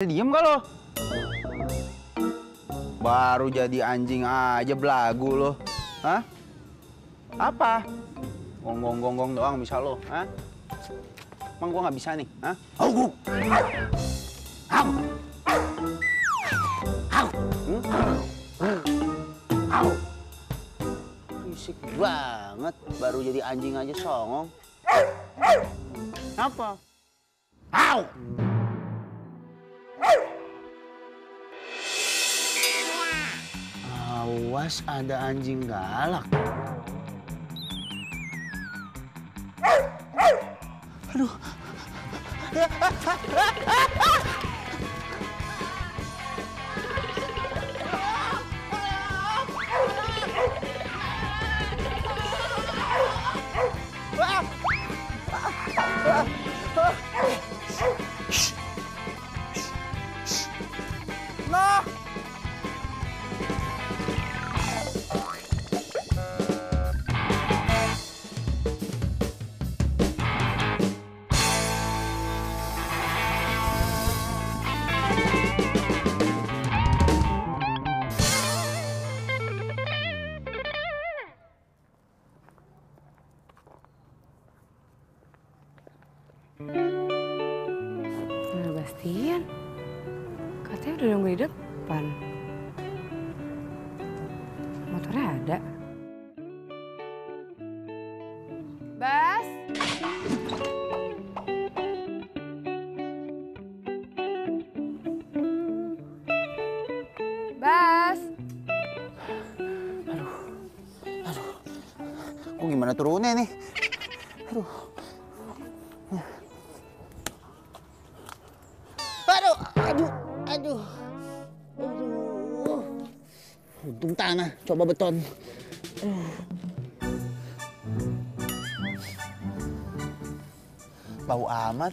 Diem gak lo? Baru jadi anjing aja belagu lo. Hah? Apa? Gonggong-gonggong doang bisa lo, hah? Emang gua nggak bisa nih, hah? Au! Au! Au! Au! Risik banget, baru jadi anjing aja songong. Apa? Au! Awas ada anjing galak. Aduh. Nah. Nah, Bastian, katanya udah nunggu di depan. Motornya ada. Bas? Bas? Aduh. Kok gimana turunnya nih? Aduh. Aduh. Untung tanah, coba beton. Bau amat.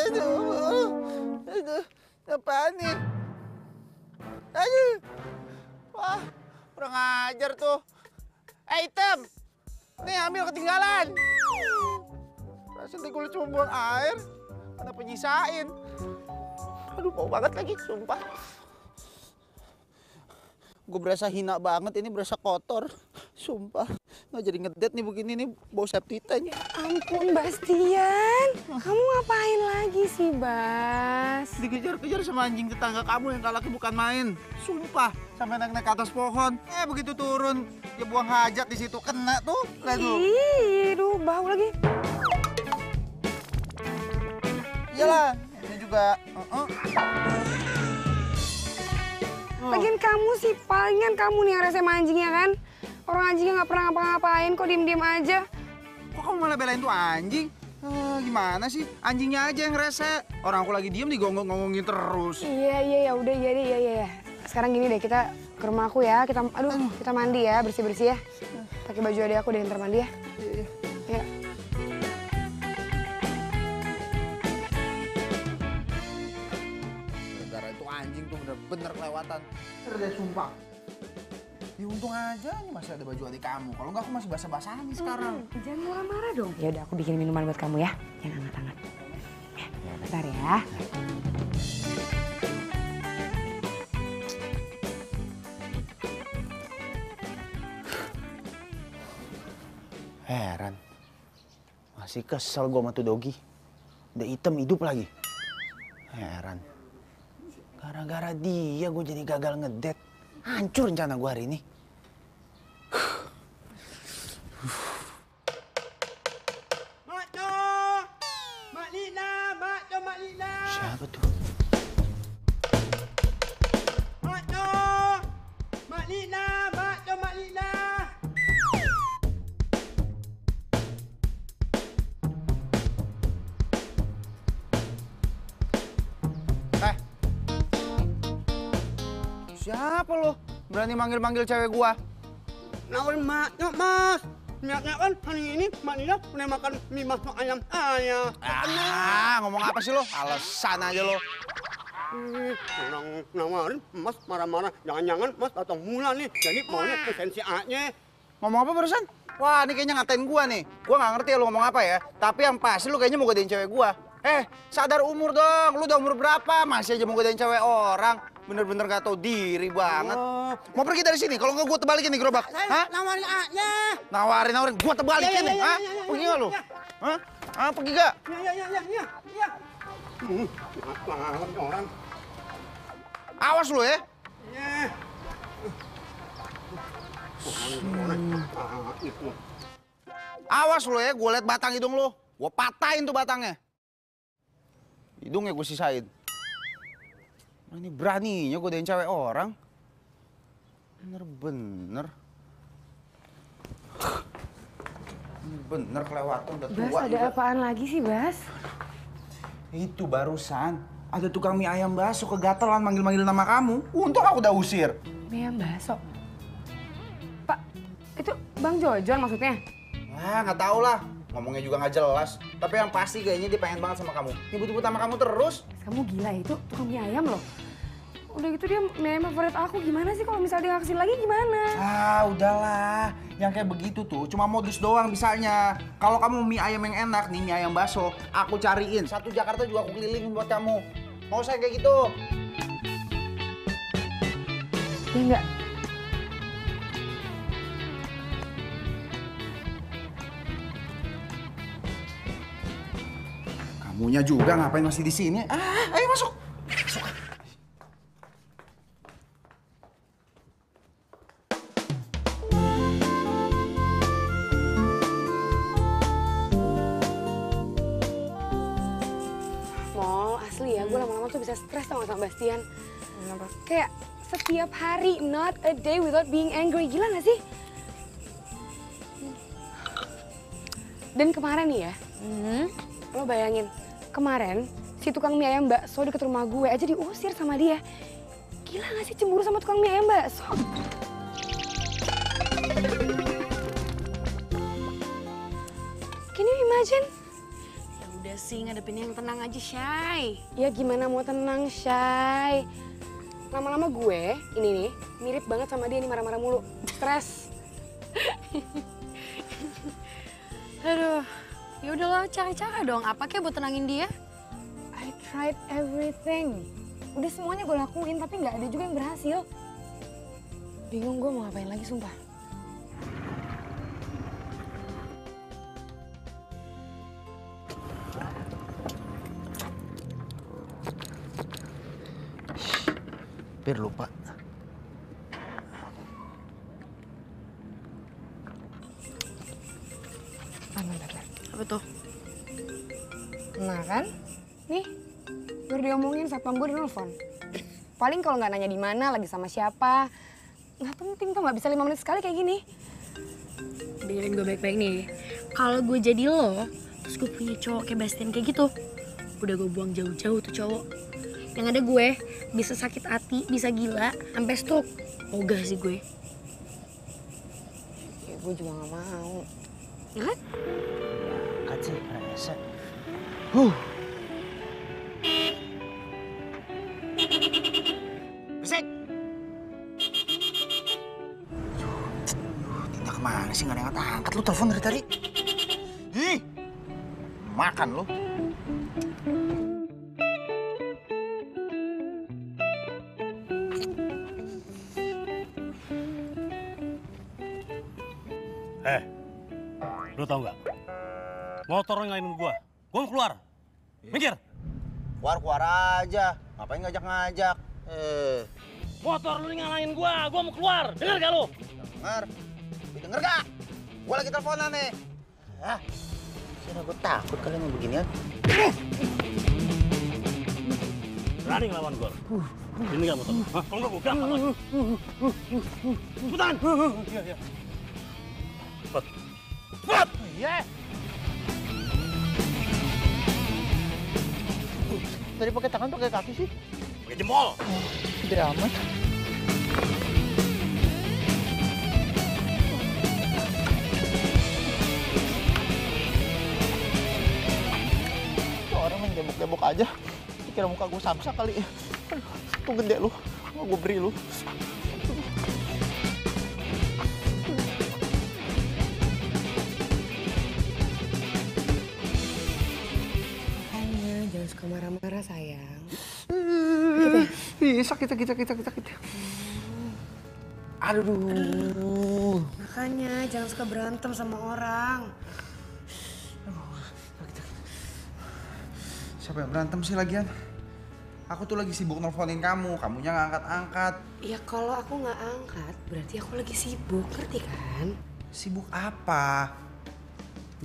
Aduh, apaan nih? Aduh, wah, kurang ajar tuh. Item, nih ambil ketinggalan. Rasanya gue cuma buang air, mana penyisain. Aduh, bau banget lagi, sumpah. Gue berasa hina banget, ini berasa kotor. Sumpah, nggak jadi ngedet nih begini nih, bau septitan. Ampun, Bastian. Kamu ngapain lagi sih, Bas? Dikejar-kejar sama anjing tetangga kamu yang galaknya bukan main. Sumpah, sampai naik ke atas pohon. Begitu turun, dia buang hajat di situ, kena tuh. Ih, duh, bau lagi. Iyalah, ini juga. Lagian kamu sih, palingan kamu nih yang rese sama anjingnya kan? Orang anjingnya nggak pernah ngapa-ngapain, kok diem-diem aja. Kok kamu malah belain tuh anjing? Gimana sih? Anjingnya aja yang rese. Orang aku lagi diem digonggong-gonggongin terus. Iya, udah, iya. Sekarang gini deh, kita ke rumah aku ya. Kita mandi ya, bersih-bersih ya. Pakai baju adik aku deh, ntar mandi ya. Iya. Gara-gara itu anjing tuh bener-bener kelewatan. Udah sumpah. Ya untung aja nih masih ada baju adik kamu. Kalau enggak aku masih basah-basah nih sekarang. Jangan marah-marah dong. Ya udah, aku bikin minuman buat kamu ya, yang hangat-hangat. Ya, bentar ya. Heran. Masih kesel gue sama tuh Dogi. Udah hitam hidup lagi. Heran. Gara-gara dia gue jadi gagal ngedet. Hancur rencana gue hari ini. Makno! Mak Lina! Mak Lina! Siapa tuh? Makno! Mak Lina! Mak Lina! Siapa lo? Berani manggil-manggil cewek gua? Nawan maknya, Mas. Niatnya kan hari ini Mak Lina pernah makan mie masuk ayam saya. Ngomong apa sih lo? Alasan aja lo. Orang nawarin Mas marah-marah. Jangan-jangan Mas datang mula nih. Jadi maunya esensi A-nya. Ngomong apa barusan? Wah, ini kayaknya ngatain gua nih. Gua nggak ngerti ya lu ngomong apa ya. Tapi yang pasti lu kayaknya mau godain cewek gua. Sadar umur dong. Lu udah umur berapa? Masih aja mau godain cewek orang. Bener-bener gak tahu diri banget. Mau pergi dari sini? Kalau nggak gua tebalikin nih gerobak. Hah? Nawarin aja. Nawarin. Gua tebalikin nih. Hah? Pergi nggak lu? Hah? Pergi gak? Ya. Banget orang. Awas lu ya. Ya. Awas lu ya, gue liat batang hidung lu. Gue patahin tuh batangnya. Hidungnya gue sisain. Nah, ini beraninya godain cewek orang. Bener-bener. Bener kelewatan udah tua. Bas, ada apaan lagi sih, Bas? Itu barusan. Ada tukang mie ayam bakso kegatelan manggil-manggil nama kamu. Untung aku udah usir. Mie ayam bakso? Pak, itu Bang Jojon maksudnya? Nggak tahu lah. Ngomongnya juga nggak jelas. Tapi yang pasti kayaknya dia pengen banget sama kamu. Nyebut-nyebut sama kamu terus. Kamu gila, itu tukang mie ayam loh. Udah gitu dia mie ayam favorit aku. Gimana sih kalau misalnya dia nggak kesini lagi gimana? Udahlah. Yang kayak begitu tuh cuma modus doang misalnya. Kalau kamu mie ayam yang enak nih, mie ayam bakso, aku cariin. Satu Jakarta juga aku kelilingin buat kamu. Mau saya kayak gitu? Ya enggak. Kamunya juga ngapain masih di sini? Ayo masuk. Masuk. Mol, asli ya, gue lama-lama tuh bisa stres sama Bastian. Kenapa? Kayak setiap hari, not a day without being angry. Gila gak sih? Dan kemarin nih ya, lo bayangin, kemarin si tukang mie ayam bakso deket rumah gue aja diusir sama dia. Gila gak sih cemburu sama tukang mie ayam bakso? Can you imagine? Ya udah sih, ngadepinnya yang tenang aja, Shay. Ya gimana mau tenang, Shay? Lama-lama gue, ini nih, mirip banget sama dia nih marah-marah mulu. Stres. Aduh, ya udahlah, cari cara dong. Apa kayak buat tenangin dia? I tried everything. Udah semuanya gue lakuin, tapi nggak ada juga yang berhasil. Bingung gue mau ngapain lagi, sumpah. Hampir lupa. Apa tuh? Nah kan, nih, baru diomongin satpam gue di nelfon. Paling kalau nggak nanya di mana, lagi sama siapa, nggak penting tuh, nggak bisa 5 menit sekali kayak gini. Dengerin gue baik-baik nih. Kalau gue jadi lo, terus gue punya cowok kayak Bastian kayak gitu, udah gue buang jauh-jauh tuh cowok. Yang ada gue bisa sakit hati, bisa gila, sampai stroke. Ogah sih gue. Ya gue juga nggak mau. Ya kan? Kan sih, rese. Besek. Tindak kemana sih? Nggak ada yang angkat. Lu telepon dari tadi. Ih, makan lu. Lu tau nggak? Motor ngelain gua mau keluar. Minggir. Keluar aja. Ngapain ngajak-ngajak? Motor lu ngalahin gua mau keluar. Dengar gak lu? Denger gak? Gua lagi teleponan nih. Kira gua takut kalian yang beginian. Berani ngelawan gua. Ini gak motor? Hah? Kalau nggak gua gampang lagi. Cepetan. Iya. Cepet. Iya. Tadi pakai tangan, pakai kaki sih? Pakai jempol. Gede amat. Orang main gebok-gebok aja. Kira muka gue samsa kali. Tuh gede lu. Mau gue beri lu. Gak marah-marah sayang. Ih, sakit. Aduh. Makanya jangan suka berantem sama orang. Siapa yang berantem sih lagian? Aku tuh lagi sibuk nelfonin kamu, kamunya nggak angkat-angkat. Ya kalau aku nggak angkat, berarti aku lagi sibuk, ngerti kan? Sibuk apa?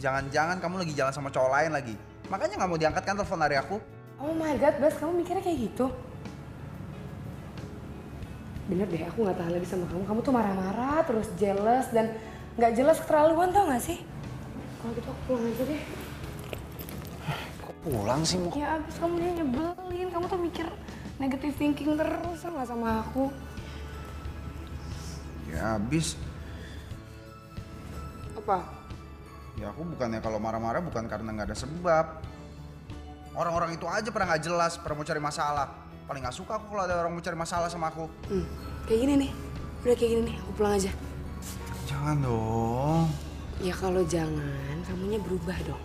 Jangan-jangan kamu lagi jalan sama cowok lain lagi. Makanya nggak mau diangkat kan telepon dari aku? Oh my god, Bas, kamu mikirnya kayak gitu? Bener deh, aku nggak tahan lagi sama kamu. Kamu tuh marah-marah, terus jealous, dan nggak jelas keterlaluan, tau gak sih? Kalau gitu aku pulang aja deh. Kok pulang sih mau? Ya abis kamu dia nyebelin, kamu tuh mikir negative thinking terus sama aku. Ya habis. Apa? Ya aku bukannya kalau marah-marah bukan karena nggak ada sebab. Orang-orang itu aja pernah nggak jelas, pernah mau cari masalah. Paling nggak suka aku kalau ada orang mau cari masalah sama aku. Kayak gini nih, udah kayak gini nih, aku pulang aja. Jangan dong. Ya kalau jangan, kamunya berubah dong.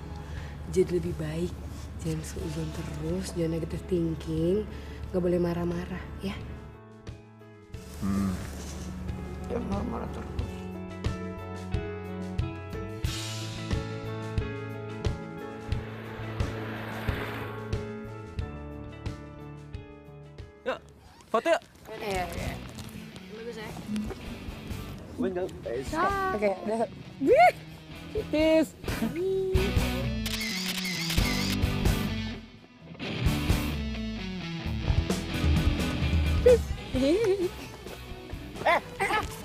Jadi lebih baik, jangan seuzon terus, jangan negative thinking. Gak boleh marah-marah, ya? Jangan marah-marah terus. Yuk, foto yuk. Iya. Bagus ya? Windows. Oke, udah. Wih! Cheers.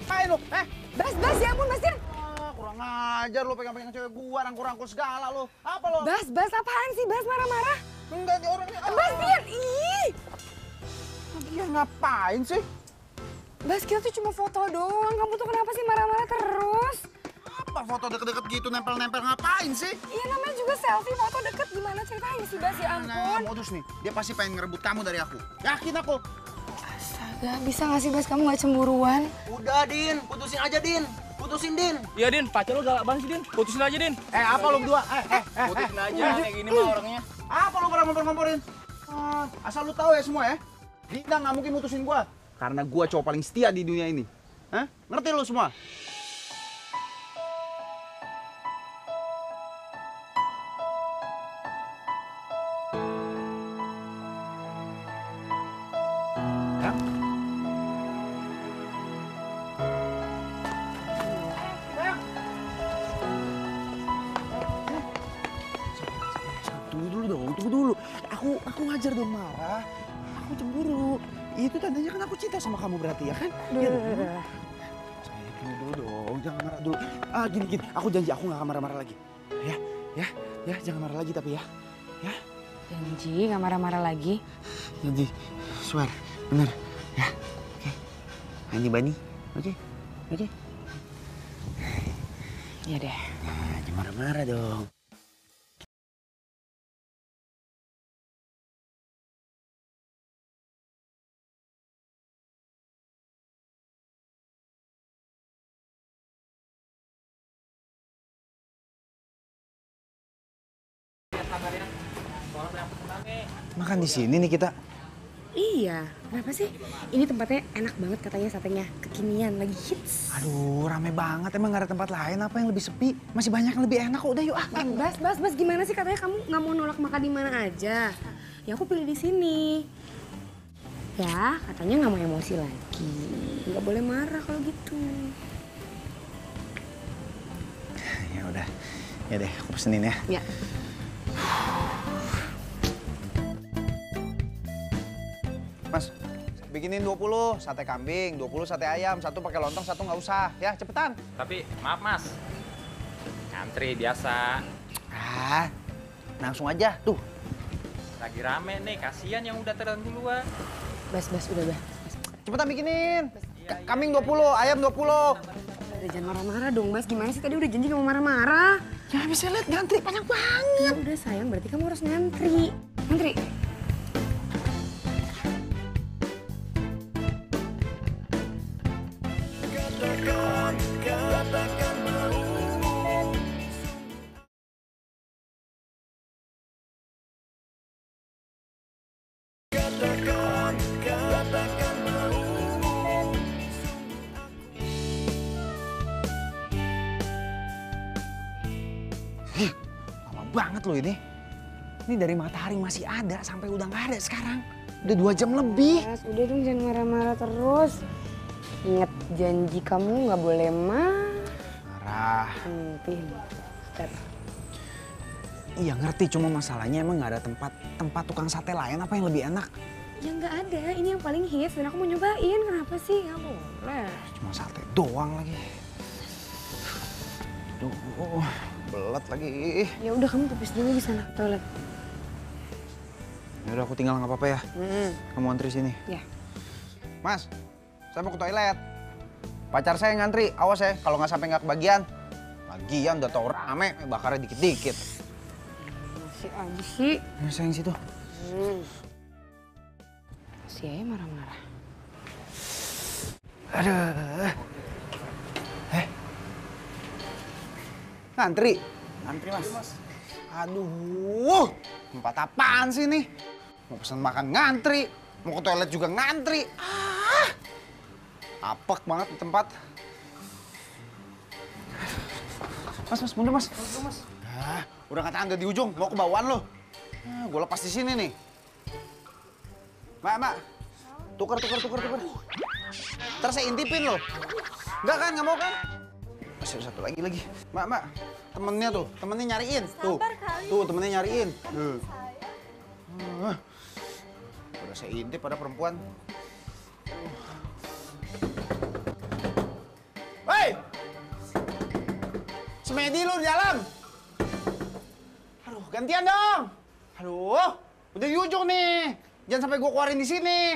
Apain lu? Bas, ya ampun, Basir! Kurang ajar lu pegang-pegang cewek gua, rangkul-rangkul segala lu. Apa lu? Bas, apaan sih? Bas marah-marah? Enggak, dia orangnya. Basir, ih! Dia ngapain sih? Bas, kita tuh cuma foto doang. Kamu tuh kenapa sih marah-marah terus? Apa foto deket-deket gitu nempel-nempel ngapain sih? Iya namanya juga selfie, foto deket. Gimana ceritanya sih, Bas? Ya ampun. Modus nih, dia pasti pengen ngerebut kamu dari aku. Yakin aku. Astaga, bisa gak sih, Bas? Kamu gak cemburuan? Udah, Din. Putusin aja, Din. Putusin, Din. Iya, Din. Pacar lu galak banget sih, Din. Putusin aja, Din. Apa lu berdua? Putusin aja. Kayak gini mah orangnya. Apa lu pada ngompor-ngomporin? Asal lu tahu ya semua ya. Dina nggak mungkin mutusin gua. Karena gua cowok paling setia di dunia ini. Hah? Ngerti lu semua? Ya? Tunggu dulu. Aku wajar dong marah. Aku cemburu. Itu tandanya kan aku cinta sama kamu berarti ya kan? Sayang, tunggu dulu dong, jangan marah dulu. Gini, aku janji aku nggak akan marah-marah lagi. Ya, jangan marah lagi tapi ya. Ya. Janji gak marah-marah lagi. Janji, swear, bener. Ya, oke. Hani Bani, oke. Iya deh. Nah, jangan marah-marah dong. Makan di sini nih kita. Iya, kenapa sih? Ini tempatnya enak banget katanya satenya. Kekinian, lagi hits. Aduh, rame banget. Emang gak ada tempat lain apa yang lebih sepi? Masih banyak yang lebih enak kok. Udah yuk. Bas, gimana sih katanya kamu nggak mau nolak makan di mana aja? Ya aku pilih di sini. Ya, katanya nggak mau emosi lagi. Nggak boleh marah kalau gitu. Ya udah. Ya deh, aku pesenin ya. Ya. Mas, bikinin 20 sate kambing, 20 sate ayam, satu pakai lontong, satu nggak usah. Ya, cepetan. Tapi maaf mas, ngantri biasa. Langsung aja. Tuh. Lagi rame nih, kasihan yang udah terduluan. Bas, udah. Cepetan bikinin. Kambing 20, ayam 20. Udah jangan marah-marah dong, Bas. Gimana sih tadi udah janji gak mau marah-marah? Ya bisa lihat ngantri banyak banget. Ya udah sayang, berarti kamu harus ngantri. Ngantri. banget loh ini. Ini dari matahari masih ada sampai udah nggak ada sekarang. Udah 2 jam lebih. Mas, udah dong jangan marah-marah terus. Ingat janji kamu nggak boleh Marah. pinter. Iya ngerti, cuma masalahnya emang nggak ada tempat tukang sate lain apa yang lebih enak? Ya nggak ada, ini yang paling hits dan aku mau nyobain. Kenapa sih? Nggak boleh. Cuma sate doang lagi. Duh, belet lagi. Ya udah kamu pipis dulu di sana, toilet. Ya udah aku tinggal nggak apa-apa ya. Kamu antri sini. Ya. Mas, saya mau ke toilet. Pacar saya ngantri, awas ya kalau nggak sampai nggak kebagian. Lagian udah tau rame, bakarnya dikit-dikit. Masih aja sih. Mas sayang situ. Si Ayah marah-marah. Aduh. Ngantri? Ngantri mas. Aduh, tempat apaan sih nih? Mau pesen makan ngantri, mau ke toilet juga ngantri. Apek banget di tempat. Mas, mundur mas. Udah kata anda di ujung, mau ke bawaan lo. Gue lepas di sini nih. Mbak, tuker. Ntar saya intipin lo. Enggak kan, nggak mau kan? Masih ada satu lagi. Mbak, temennya nyariin. Tuh, temennya nyariin. Udah saya intip pada perempuan. Hei! Semedi lu di dalam. Aduh, gantian dong. Aduh, udah di ujung nih. Jangan sampai gua keluarin di sini.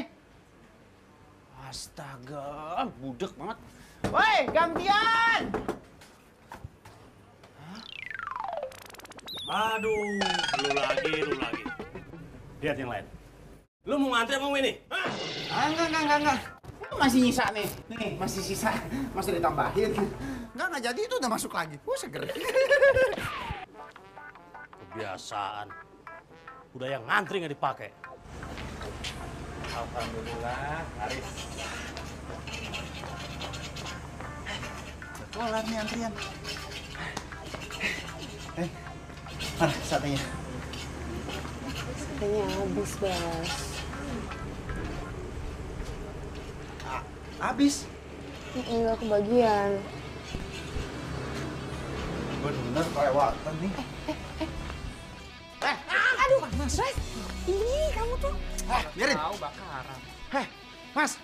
Astaga, budek banget. Woi, gantian! Aduh, lu lagi. Lihat yang lain. Lu mau ngantri sama ini? Enggak. Masih nyisa nih. Nih, masih sisa. Masih ditambahin. Enggak jadi itu udah masuk lagi. Seger. Kebiasaan. Udah yang ngantri nggak dipakai. Alhamdulillah, Haris. Kelar nih antrian. Mana satenya? Satenya habis, Bas. Habis? Enggak kebagian. Bener kelewatan nih. Aduh, Bas. Ini kamu tuh. Biarin. Tahu bakaran. Mas.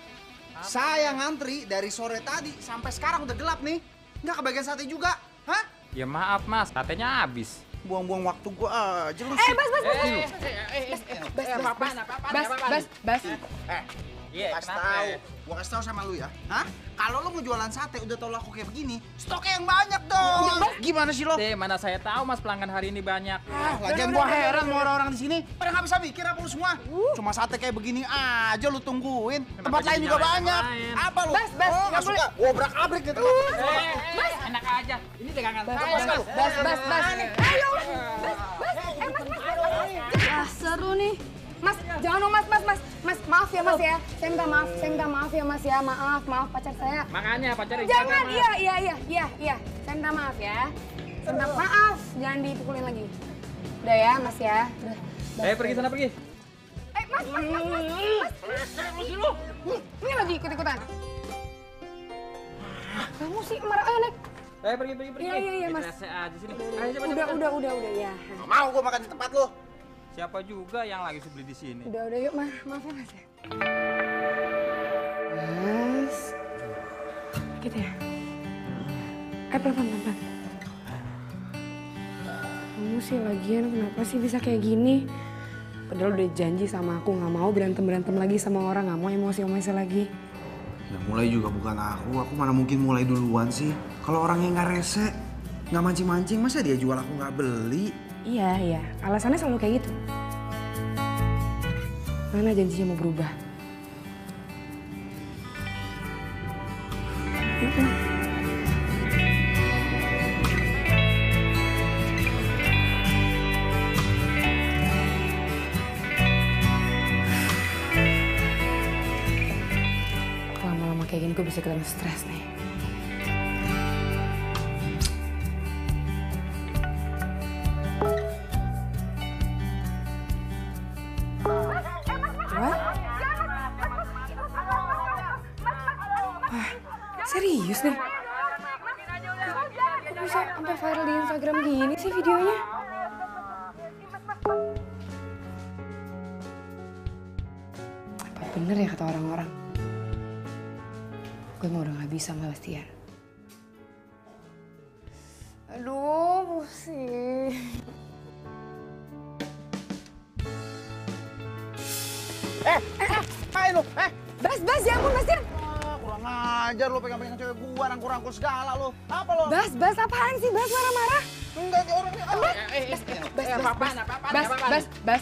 Saya ngantri dari sore tadi sampai sekarang udah gelap nih. Nggak kebagian sate juga. Hah? Ya maaf mas, katanya habis. Buang-buang waktu gua aja lu. Bas. Iya, Kasih tahu. Gua kasih tahu sama lu ya. Hah? Kalau lu mau jualan sate udah tau laku kayak begini, stoknya yang banyak dong. Gimana sih lo? Mana saya tahu mas pelanggan hari ini banyak. Lagian gua heran sama orang-orang di sini. Pada nggak bisa mikir apa lu semua? Cuma sate kayak begini aja lu tungguin. Tempat lain juga banyak. Apa lu? Bas, nggak suka. Obrak-abrik gitu. Enak aja. Ini dagangan saya. Bas. Ayo. Bas. Seru nih. Mas, jangan dong mas. Mas, maaf ya mas ya. Saya minta maaf ya mas ya. Maaf pacar saya. Makanya pacarnya Jangan, iya. Saya minta maaf ya. Saya minta maaf, jangan dipukulin lagi. Udah ya mas ya. Udah. Pergi sana pergi. Mas. Ini lagi ikut-ikutan. Kamu sih marah, ayo naik. Pergi. Iya, Mas. Saya aja sini. Udah ya. Nggak mau gua makan di tempat lu. Siapa juga yang lagi beli di sini? Udah yuk, maaf ya mas ya. Mas. Gitu ya. Pelan. Kamu sih lagian kenapa sih bisa kayak gini? Padahal udah janji sama aku nggak mau berantem lagi sama orang, nggak mau emosi lagi. Ya mulai juga bukan aku mana mungkin mulai duluan sih. Kalau orangnya nggak rese, nggak mancing-mancing, masa dia jual aku nggak beli? Iya. Alasannya selalu kayak gitu. Mana janjinya mau berubah? Lama-lama kayak gini gue bisa kena stres nih. Serius nih? Kok bisa sampai viral di Instagram gini sih videonya? Apa bener ya kata orang-orang? Gue mau udah gak bisa sama Bastian. Aduh, pusing. Apain lu? Bas, ya ampun Bastian. Kurang ajar lu pegang-pegang cewek gua, rangkul-rangkul segala lu. Apa lu? Bas, apaan sih? Bas marah-marah. Enggak, dia orangnya. Bas.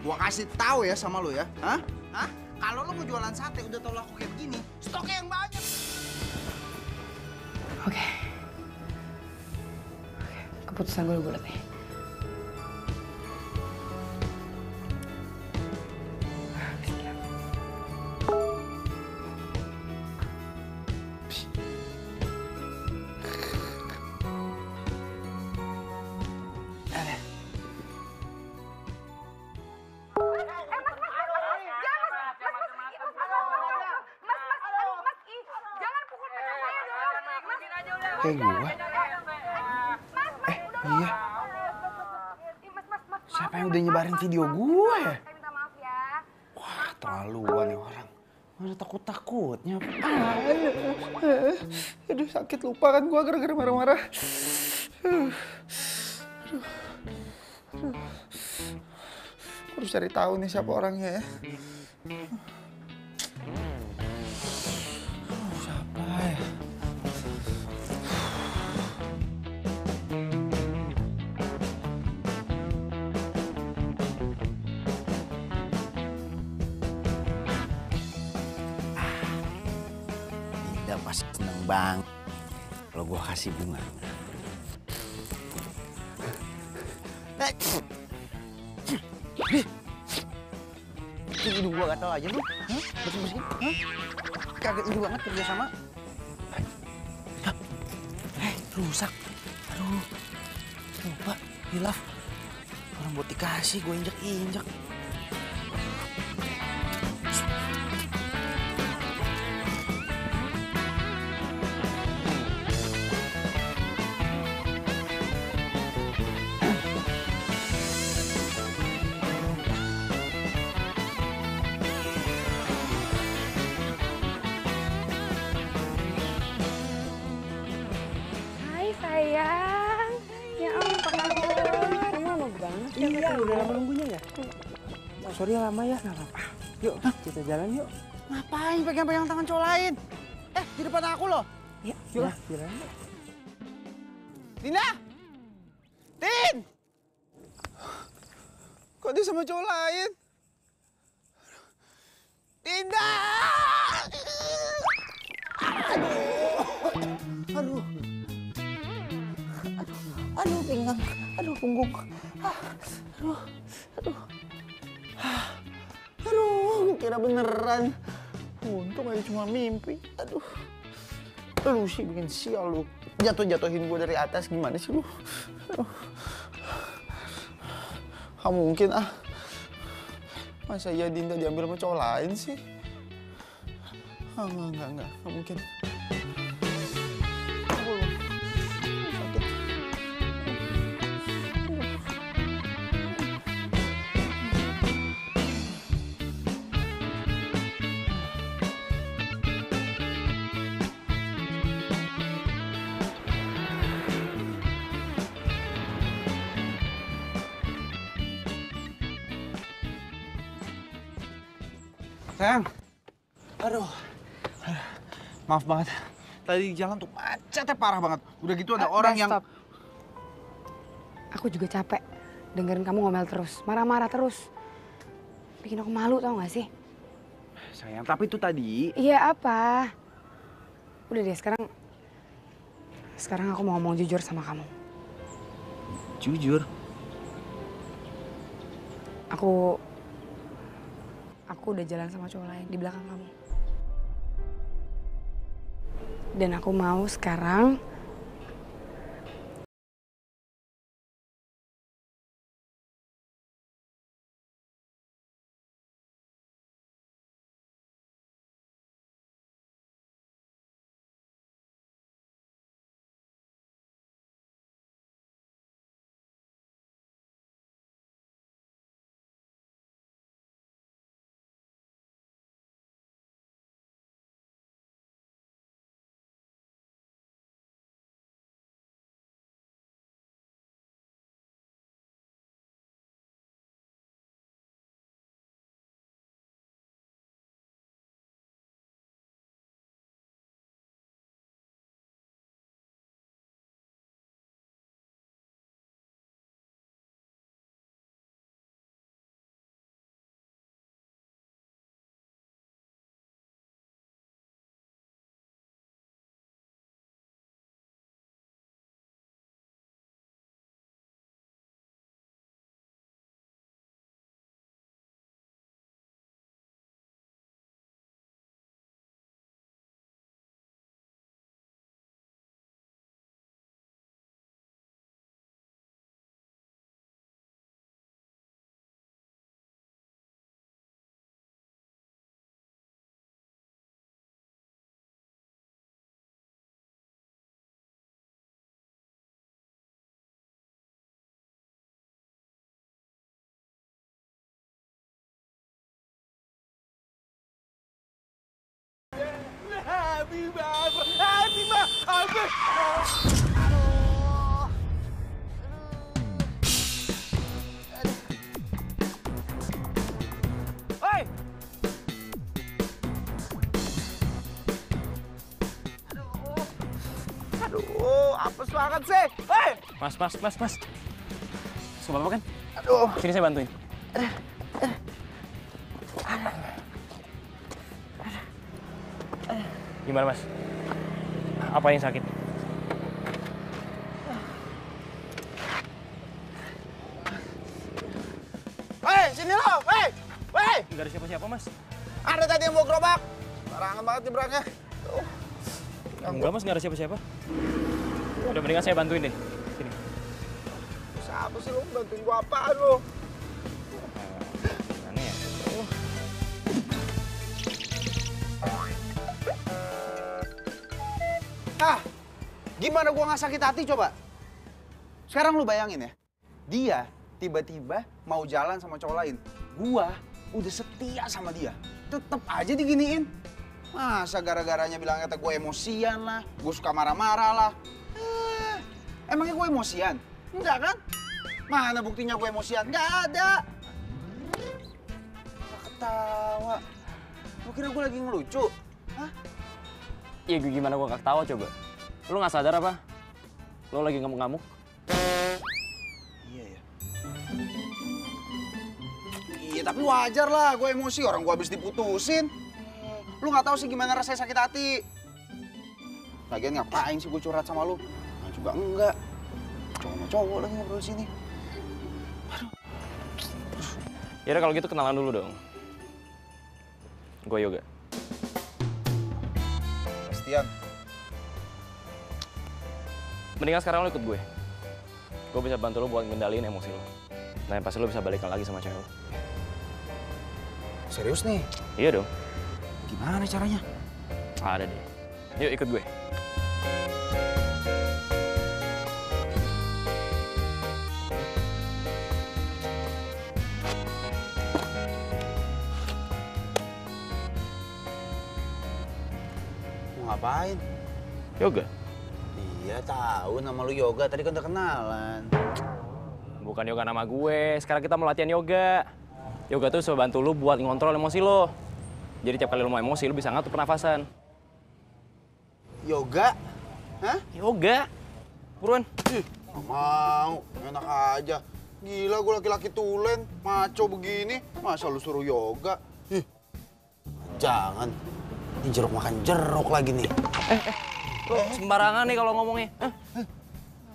Gua kasih tahu ya sama lu ya. Hah? Kalau lu mau jualan sate udah tau laku kayak begini, stoknya yang banyak. Oke. Keputusan gue udah bulat nih. Kayak gua. Iya. Siapa yang udah nyebarin video gua ya? Wah, terlaluan nih orang. Mana takut-takutnya. Aduh, sakit lupa kan gua gara-gara marah-marah. Harus cari tahu nih siapa orangnya ya. Siapa ya? Pasti seneng banget kalau gua kasih bunga. Hidup gua gatel aja lu. Bersih-bersih. Kagak ini banget kerja sama. Rusak. Aduh. Lupa, hilaf. Orang buat dikasih gua injek-injek. Sayang, ya ampun, kamu lama banget ya. Iya, udah lama nunggunya ya. Oh, sorry ya lama ya, nggak apa-apa. Yuk, kita jalan yuk. Ngapain pegang-pegang tangan cowok lain? Di depan aku loh. Yuk, yuk. Jalan yuk. Dinda! Din! Kok dia sama cowok lain? Dinda! Aduh. Aduh pinggang, aduh punggung. Aduh, kira beneran. Untung aja cuma mimpi. Aduh. Lu sih bikin sial lu. Jatuhin gua dari atas gimana sih lu? Aduh. Gak mungkin ah. Masa iya Dinda diambil sama cowok lain sih? Enggak mungkin. Sakit. Sayang. Aduh. Maaf banget. Tadi di jalan tuh macetnya parah banget. Udah gitu ada orang yang... Stop. Aku juga capek dengerin kamu ngomel terus, marah-marah terus. Bikin aku malu tau gak sih? Sayang, tapi itu tadi... Iya apa? Udah deh, sekarang aku mau ngomong jujur sama kamu. Jujur? Aku udah jalan sama cowok lain di belakang kamu. Dan aku mau sekarang Bima, Albert. Hei! Aduh, apes banget sih. Hei! Mas. Suka apa kan? Aduh. Sini saya bantuin. Gimana mas? Apa yang sakit? Hei, sini lo. Hei! Nggak ada siapa-siapa mas. Ada tadi yang bawa gerobak. Barangan banget nyebrangnya. Enggak mas, nggak ada siapa-siapa. Udah mendingan saya bantuin deh. Sini. Siapa sih lo? Bantuin gua apaan lo? Aneh ya? Gimana gua nggak sakit hati coba? Sekarang lu bayangin ya. Dia tiba-tiba mau jalan sama cowok lain. Gua udah setia sama dia. Tetep aja diginiin. Masa gara-garanya bilang kata gue emosian lah, gue suka marah-marah lah. Emangnya gue emosian? Enggak kan? Mana buktinya gue emosian? Nggak ada. Nggak ketawa. Lu kira gue lagi ngelucu? Hah? Iya gimana gua nggak ketawa coba? Lu nggak sadar apa? Lu lagi ngamuk-ngamuk? Iya ya. Iya tapi wajar lah, gue emosi orang gue habis diputusin. Lu nggak tahu sih gimana rasanya sakit hati. Lagian ngapain sih gue curhat sama lu? Nah, juga enggak. Cowok sama cowok lagi ngobrol sini. Yaudah kalau gitu kenalan dulu dong. Gue Yoga. Bastian. Mendingan sekarang lo ikut gue. Gue bisa bantu lo buat ngendaliin emosi lo. Nah, pasti lo bisa balikan lagi sama cewek lo. Serius nih? Iya dong. Gimana caranya? Ada deh. Yuk ikut gue. Mau ngapain? Yoga? Iya tahu nama lu Yoga, tadi kan udah kenalan. Bukan yoga nama gue. Sekarang kita mau latihan yoga. Yoga tuh bisa bantu lu buat ngontrol emosi lo. Jadi tiap kali lu mau emosi, lu bisa ngatur pernafasan. Yoga? Hah? Yoga? Buruan. Nggak mau, enak aja. Gila gue laki-laki tulen, maco begini. Masa lu suruh yoga? Jangan. Ini jeruk makan jeruk lagi nih. Lo sembarangan nih kalau ngomongnya.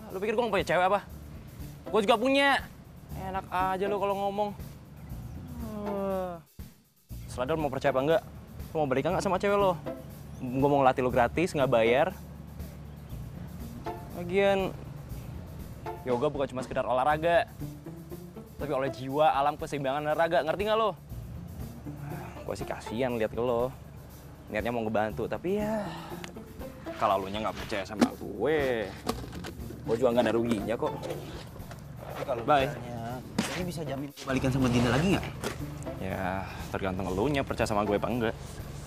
Lu pikir gue nggak punya cewek apa? Gue juga punya. Enak aja lu kalau ngomong. Seladar mau percaya apa enggak? Lu mau balikan nggak sama cewek lo? Gue mau ngelatih lo gratis, nggak bayar. Lagian, yoga bukan cuma sekedar olahraga. Tapi oleh jiwa, alam, keseimbangan, dan raga. Ngerti nggak lo? Gue sih kasihan lihat ke lo. Niatnya mau ngebantu, tapi ya... Kalau lo nya nggak percaya sama gue juga nggak ada ruginya kok. Bye. Ini bisa jamin balikan sama Dina lagi nggak? Ya, tergantung elunya percaya sama gue apa enggak.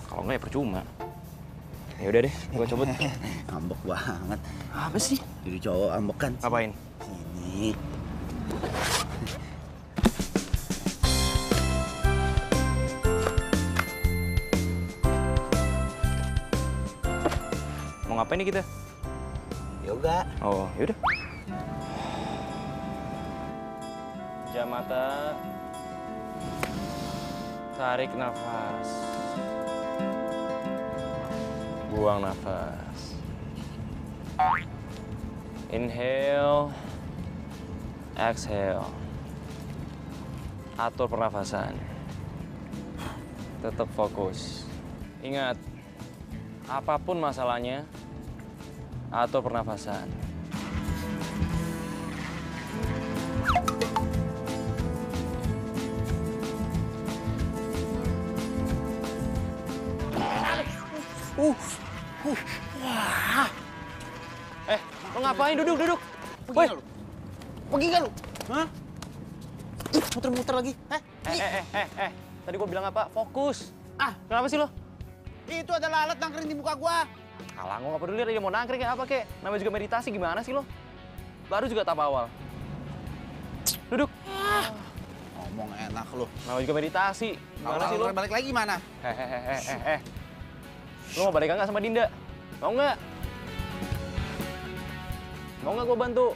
Kalau enggak ya percuma. Ya udah deh, gue cabut. Ambek banget. Apa sih? Jadi cowok ambekan. Ngapain? Sini. Mau ngapain nih kita? Yoga. Oh, yaudah. Jam mata. Tarik nafas. Buang nafas. Inhale. Exhale. Atur pernafasan. Tetap fokus. Ingat, apapun masalahnya, atur pernafasan. Wah. Lo ngapain? Duduk. Pergi nggak lu? Pergi nggak lu? Hah? Muter-muter lagi. Tadi gua bilang apa? Fokus. Kenapa sih lo? Itu adalah alat nangkring di muka gua. Alah, gue gak peduli dia mau nangkring kayak apa kek. Namanya juga meditasi, gimana sih lo? Baru juga tahap awal. Duduk. Ngomong enak lo. Namanya juga meditasi. Gimana sih lo? Balik lagi mana? Lo mau balikan nggak sama Dinda? Mau nggak? Mau nggak gue bantu?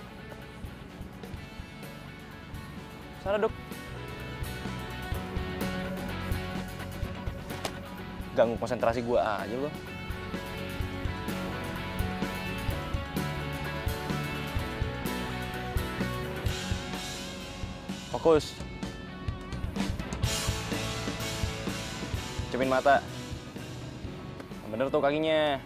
Sana, Duk. Ganggu konsentrasi gue aja lo. Fokus. Cepin mata. Yang bener tuh kakinya.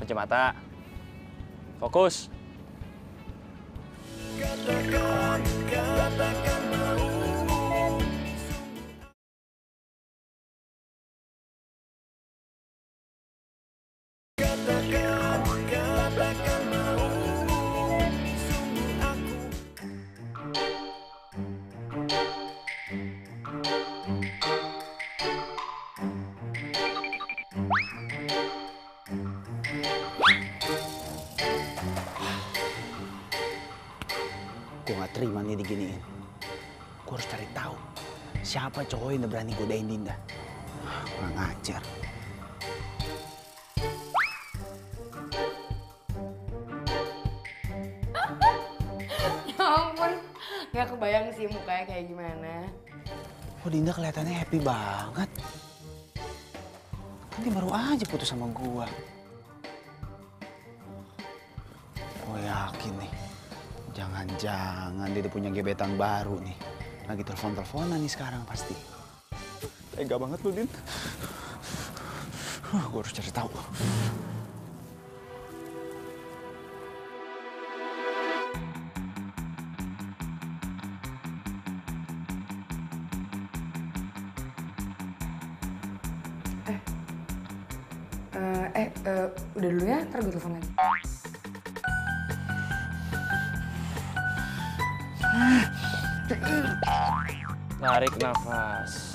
Pencet mata. Fokus. Gue gak terima nih diginiin. Gue harus cari tahu siapa cowok yang udah berani godain Dinda. Kurang ngajar. Ya ampun, gak kebayang sih mukanya kayak gimana. Oh, Dinda kelihatannya happy banget. Kan dia baru aja putus sama gua. Gue yakin nih, jangan-jangan dia udah punya gebetan baru nih. Lagi telepon-teleponan nih sekarang pasti. Tega banget lu, Din. Gue harus cari tahu. Udah dulu ya, ntar gue telepon lagi. Tarik nafas.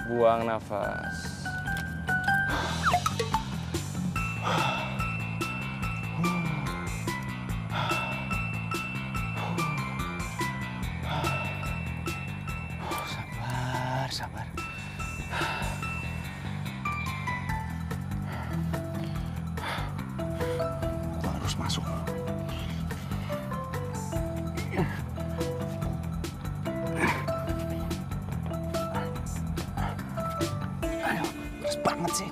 Buang nafas. Sabar, sabar. Gua harus masuk. Ayo, keras banget sih.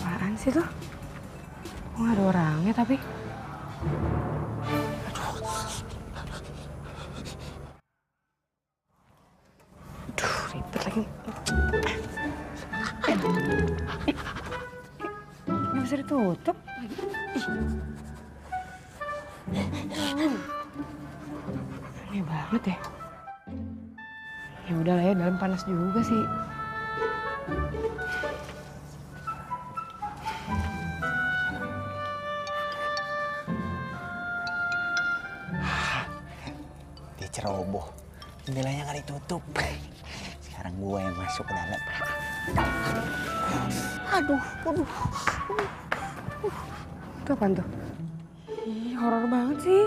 Apaan sih tuh? Kok gak ada orangnya tapi? Aduh, ribet lagi. Nggak bisa ditutup. Aneh banget ya. Ya udahlah ya, dalam panas juga sih. Dia ceroboh. Jendelanya nggak ditutup. Sekarang gue yang masuk ke dalam. Aduh, aduh. Itu apaan tuh? Ih, horor banget sih.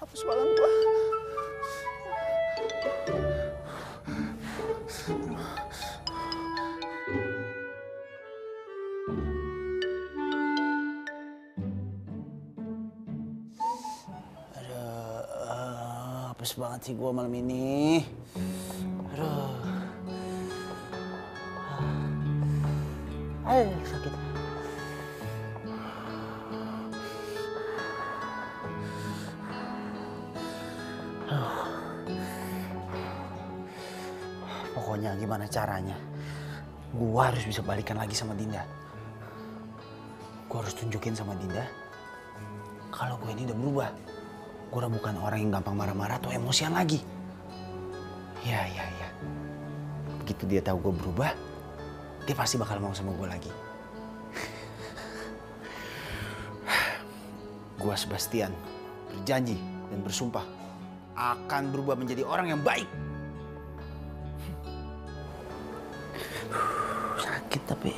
Hapus badan gue. Hapus banget sih gue malam ini. Aduh. Aduh, sakit. gimana caranya gua harus bisa balikan lagi sama Dinda. Gua harus tunjukin sama Dinda kalau gue ini udah berubah. Gue udah bukan orang yang gampang marah-marah atau emosian lagi. Ya. Begitu dia tahu gue berubah, dia pasti bakal mau sama gue lagi. Gue Sebastian berjanji dan bersumpah akan berubah menjadi orang yang baik. Sakit tapi.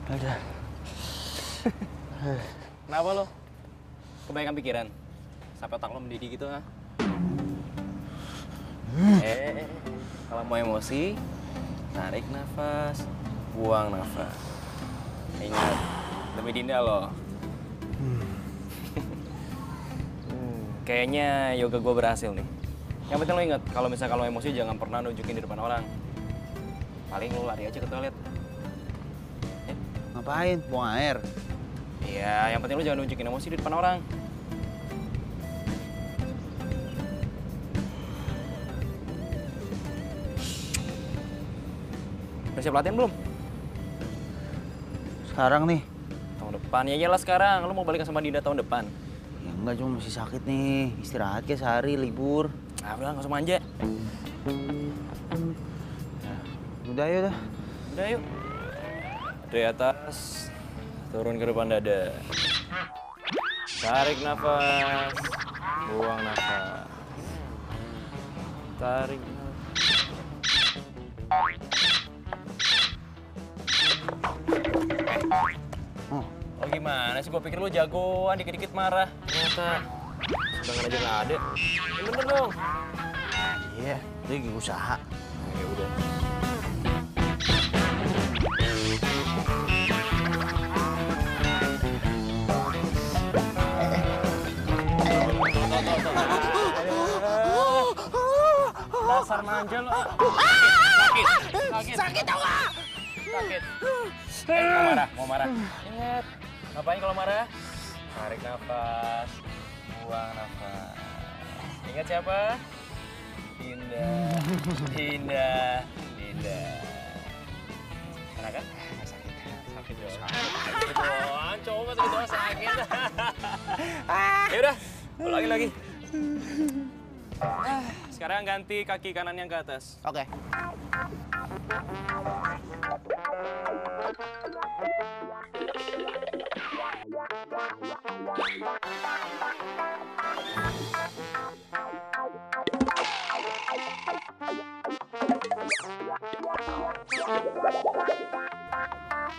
Udah. Kenapa lo? Kebanyakan pikiran? Sampai otak lo mendidih gitu, ha? Kalau mau emosi, tarik nafas, buang nafas. Ingat, demi Dinda lo. Kayaknya yoga gue berhasil nih. Yang penting lo ingat, kalau misalnya kalau emosi jangan pernah nunjukin di depan orang. Paling lo lari aja ke toilet. Ngapain? Buang air? Iya, yang penting lo jangan nunjukin emosi di depan orang. Udah siap latihan belum? Sekarang nih? Tahun depan, ya iyalah sekarang. Lo mau balikan sama Dinda tahun depan. Ya enggak, cuma masih sakit nih. Istirahat kayak sehari, libur. Ah udah, nggak usah manja. Udah yuk dah. Udah yuk. Dari atas, turun ke depan dada. Tarik nafas, buang nafas. Tarik nafas. Oh gimana sih? Gue pikir lu jagoan, dikit-dikit marah. Ternyata sedangkan aja nggak ada. Ya bener dong. Iya, dia lagi usaha. Ya udah. Dasar manja lo. Sakit tau gak? Sakit. Mau marah. Ingat, ngapain kalau marah? Tarik nafas, buang nafas. Ingat siapa? Dinda. Enak kan? Sakit dong. Sakit doang, cowok mah sakit doang sakit. Ya udah, ulangin lagi. Sekarang ganti kaki kanan yang ke atas. Oke.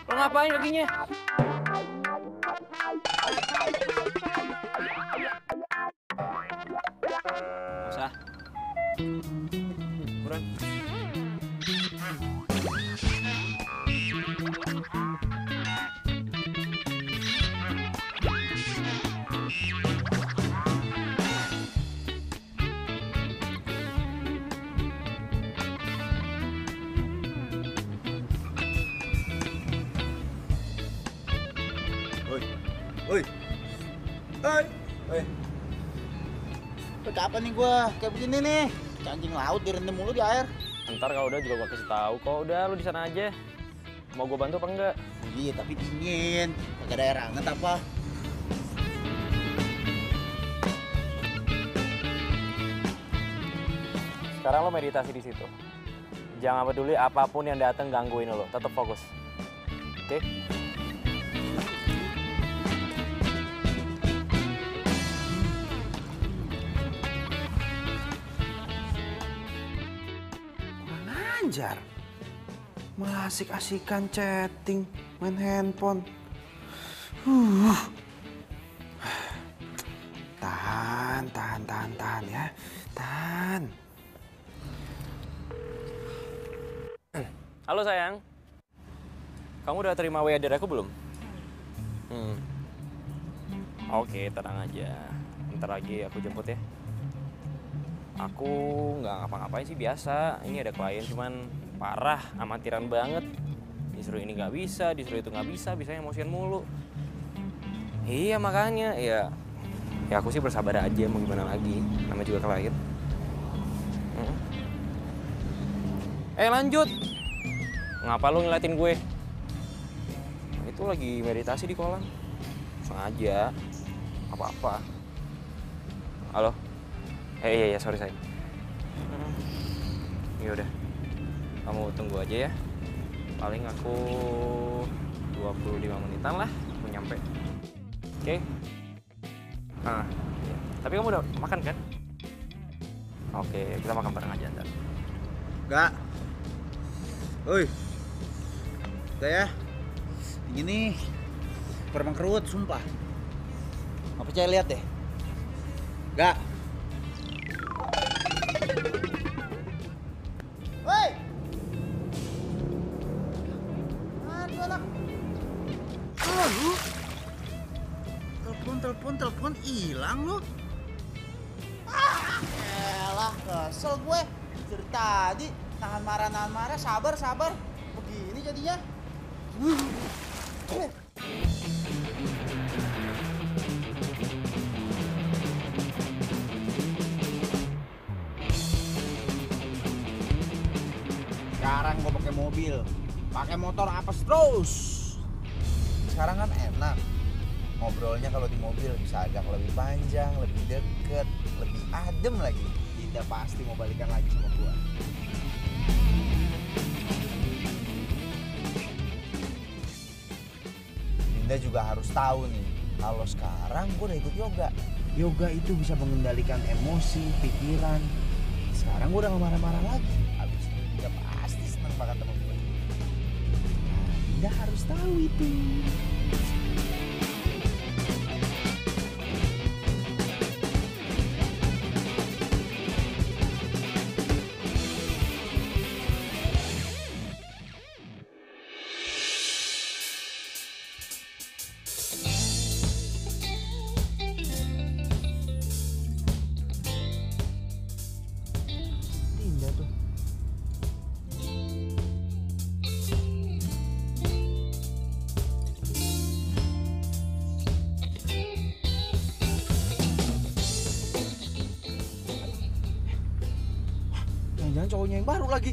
Lo ngapain kakinya? Usah. Kurang. Kapan nih gua kayak begini nih? Anjing laut direndam mulu di air. Ntar kalau udah juga gua kasih tahu. Kok udah lu di sana aja. Mau gua bantu apa enggak? Iya, tapi dingin. Kagak ada air hangat apa? Sekarang lo meditasi di situ. Jangan peduli apapun yang datang gangguin lo. Tetap fokus. Oke? Anjar, malah asik-asikan chatting, main handphone. Tahan ya, tahan. Halo sayang, kamu udah terima WA dari aku belum? Oke, tenang aja. Ntar lagi aku jemput ya. Aku nggak ngapa-ngapain sih, biasa. Ini ada klien cuman parah, amatiran banget. Disuruh ini nggak bisa, disuruh itu nggak bisa, bisanya emosian mulu. Iya makanya, ya aku sih bersabar aja, mau gimana lagi, namanya juga kelahir. Lanjut. Ngapa lu ngeliatin gue? Itu lagi meditasi di kolam. Sengaja. Apa-apa. Halo? Iya, sorry sayang. Ya udah. Kamu tunggu aja ya. Paling aku 25 menitan lah aku nyampe. Oke? Nah, ya. Tapi kamu udah makan kan? Oke, kita makan bareng aja ntar. Enggak. Woi. Udah ya. Ini peremang kerut, sumpah. Nggak percaya, lihat deh. Enggak. Woi. Aduh anak. Lu. Telepon hilang lu. Elah, kesel gue. Dari tadi nahan marah, sabar. Begini jadinya. Sekarang gue pakai mobil, pakai motor apes terus. Sekarang kan enak. Ngobrolnya kalau di mobil bisa agak lebih panjang, lebih deket, lebih adem lagi. Dinda pasti mau balikan lagi sama gua. Dinda juga harus tahu nih, kalau sekarang gua udah ikut yoga. Yoga itu bisa mengendalikan emosi, pikiran. Sekarang gua udah gak marah-marah lagi. Abis itu Dinda pasti seneng banget sama gua. Nah, Dinda harus tahu itu. Jangan cowoknya yang baru lagi.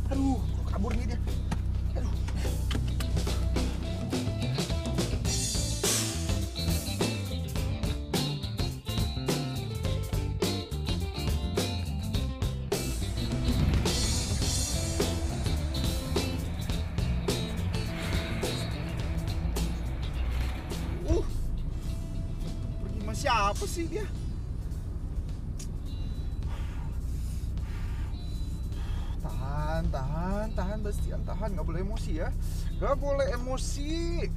Aduh, kabur nih dia. Aduh. Siapa sih dia? Tahan Bastian, tahan, nggak boleh emosi ya, nggak boleh emosi.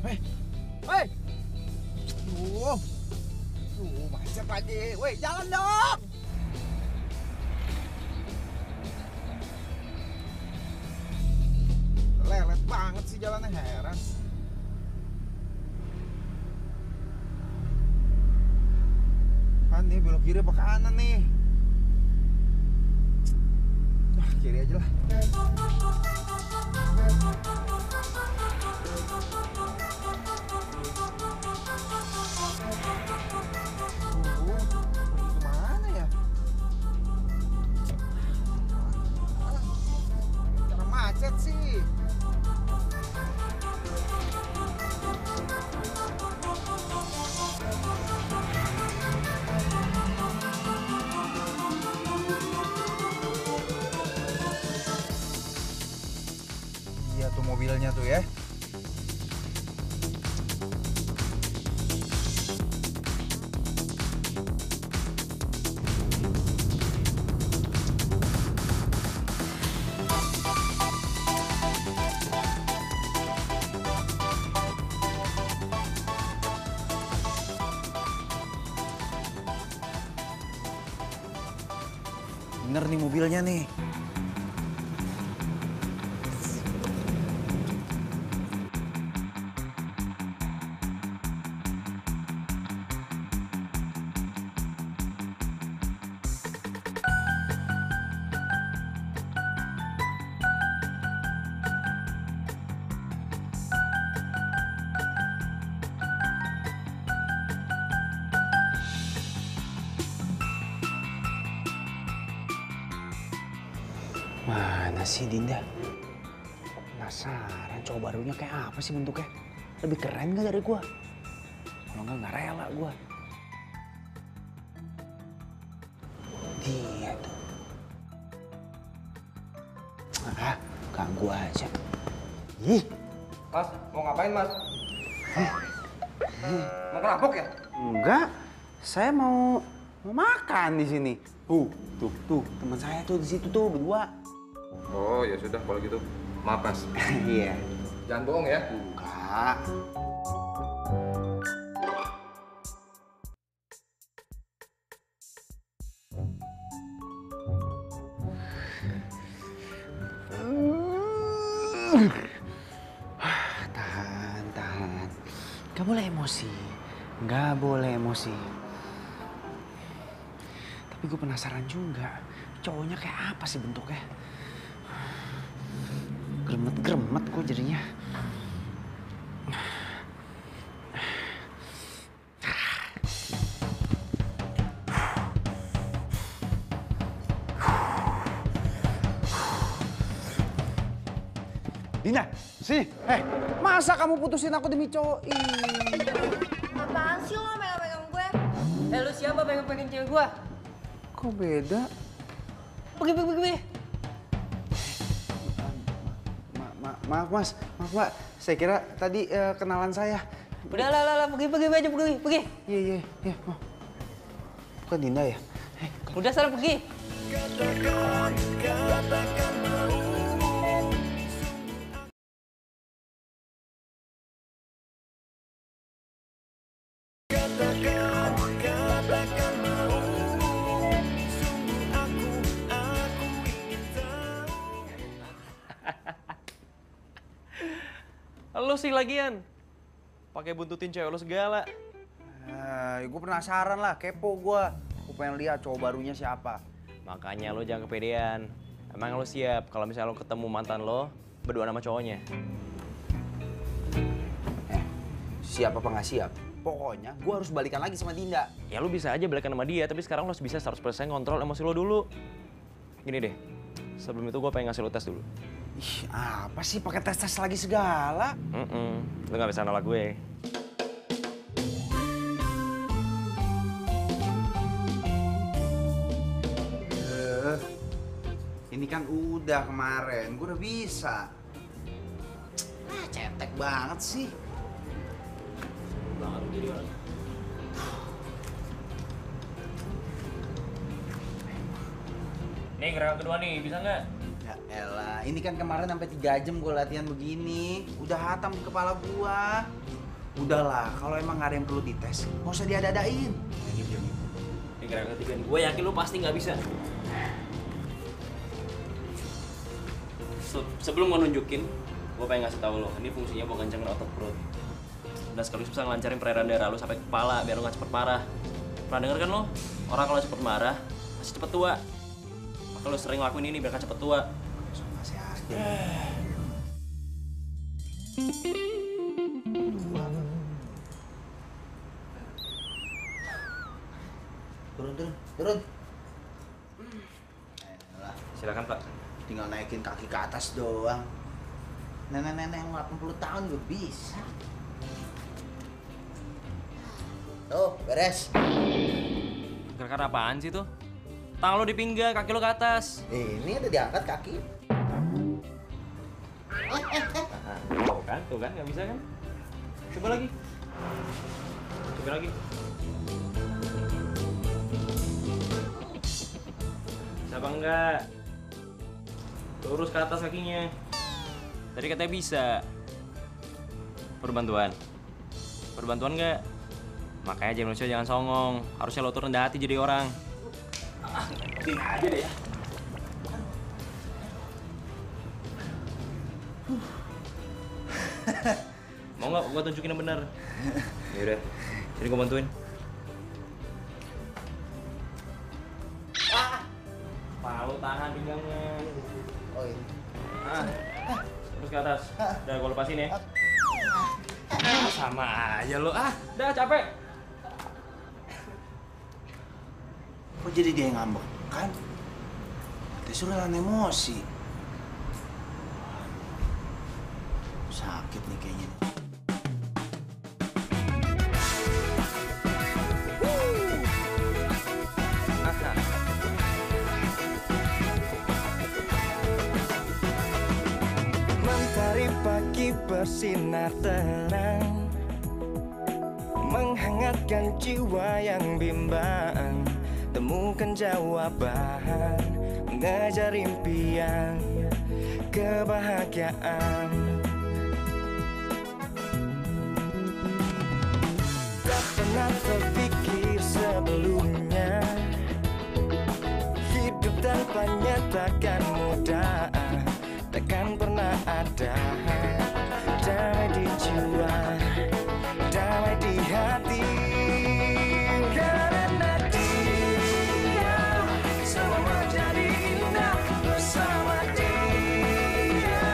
Hei, macet lagi, woi jalan dong. Lelet banget sih jalannya, heran. Kan nih belok kiri apa kanan nih? Wah, kiri aja lah. Kemana ya? Karena macet sih. Iya tuh mobilnya tuh ya. bener nih mobilnya nih. Mana sih Dinda? Penasaran cowok barunya kayak apa sih bentuknya? Lebih keren gak dari gua? Kalau nggak rela gua. Dia tuh. Ah, ganggu aja. Ih. Mas, mau ngapain mas? Mau ngerampok ya? Enggak, saya mau makan di sini. Tuh, teman saya tuh di situ tuh berdua. Oh ya sudah kalau gitu. Maaf mas. Iya. Jangan bohong ya. Enggak. Tahan. Gak boleh emosi. Gak boleh emosi. Tapi gue penasaran juga. Cowoknya kayak apa sih bentuknya? Gremet gue jadinya. Dina, sini. Masa kamu putusin aku demi cowok? Apaan sih lo megang-megang gue? Lu siapa pegang-pegang cewek gue? Kok beda? Pergi. Maaf mas, maaf mbak. Saya kira tadi kenalan saya. Udah lah, pergi aja, pergi. Iya. Oh. Bukan Dinda ya? Udah sana pergi. Lu sih lagian. Pakai buntutin cewek lu segala. Gue penasaran lah, kepo gue. Gue pengen lihat cowok barunya siapa. Makanya lo jangan kepedean. Emang lo siap kalau misalnya lo ketemu mantan lo berdua sama cowoknya? Siap apa nggak siap? Pokoknya gue harus balikan lagi sama Dinda. Ya lo bisa aja balikan sama dia, tapi sekarang lo harus bisa 100% kontrol emosi lo dulu. Gini deh, sebelum itu gue pengen ngasih lo tes dulu. Ih, apa sih pakai tes lagi segala? Lo nggak bisa nolak gue. Ini kan udah kemarin, gue udah bisa. Cetek banget sih. Banget jadi orang. Nih gerakan kedua nih, bisa nggak? Ya elah, ini kan kemarin sampai 3 jam gue latihan begini. Udah hatam di kepala gua. Udahlah, kalau emang gak ada yang perlu dites, nggak usah diada-adain. Ini gerakan ketiga nih, gue yakin lo pasti nggak bisa. Sebelum gue nunjukin, gue pengen ngasih tahu lo, ini fungsinya buat kencengin otot perut. Dan sekaligus bisa ngelancarin peredaran darah lo sampai ke kepala, biar lo gak cepet parah. Pernah denger kan lo? Orang kalau cepet marah, pasti cepet tua. Maka lo sering lakuin ini biar gak cepet tua. Masih aja. Turun. Silakan Pak. Tinggal naikin kaki ke atas doang. Nenek-nenek yang 80 tahun juga bisa. Tuh, beres. Gerakan apaan sih tuh? Tangan lo di pinggang, kaki lo ke atas. Ini udah diangkat kaki. Tuh kan, nggak bisa kan? Coba lagi. Bisa apa enggak? Lurus ke atas kakinya. Tadi katanya bisa. Perbantuan nggak? Makanya jangan songong. Harusnya lo tuh rendah hati jadi orang. Aja deh ya. Mau nggak gua tunjukin yang bener? Yaudah, sini gua bantuin. Palu tahan pinggangnya. Oh iya. Terus ke atas. Udah gua lepasin ya. Sama aja lo. Udah capek. Kok jadi dia yang ngambek, kan? Disuruh lawan emosi. Sakit nih kayaknya. Mentari pagi bersinar terang, menghangatkan jiwa yang bimbang. Temukan jawaban, mengejar impian, kebahagiaan. Tak pernah terpikir sebelumnya, hidup tanpanya takkan mudah, takkan pernah ada damai di jiwa, damai di hati. Karena dia semua jadi indah bersama dia.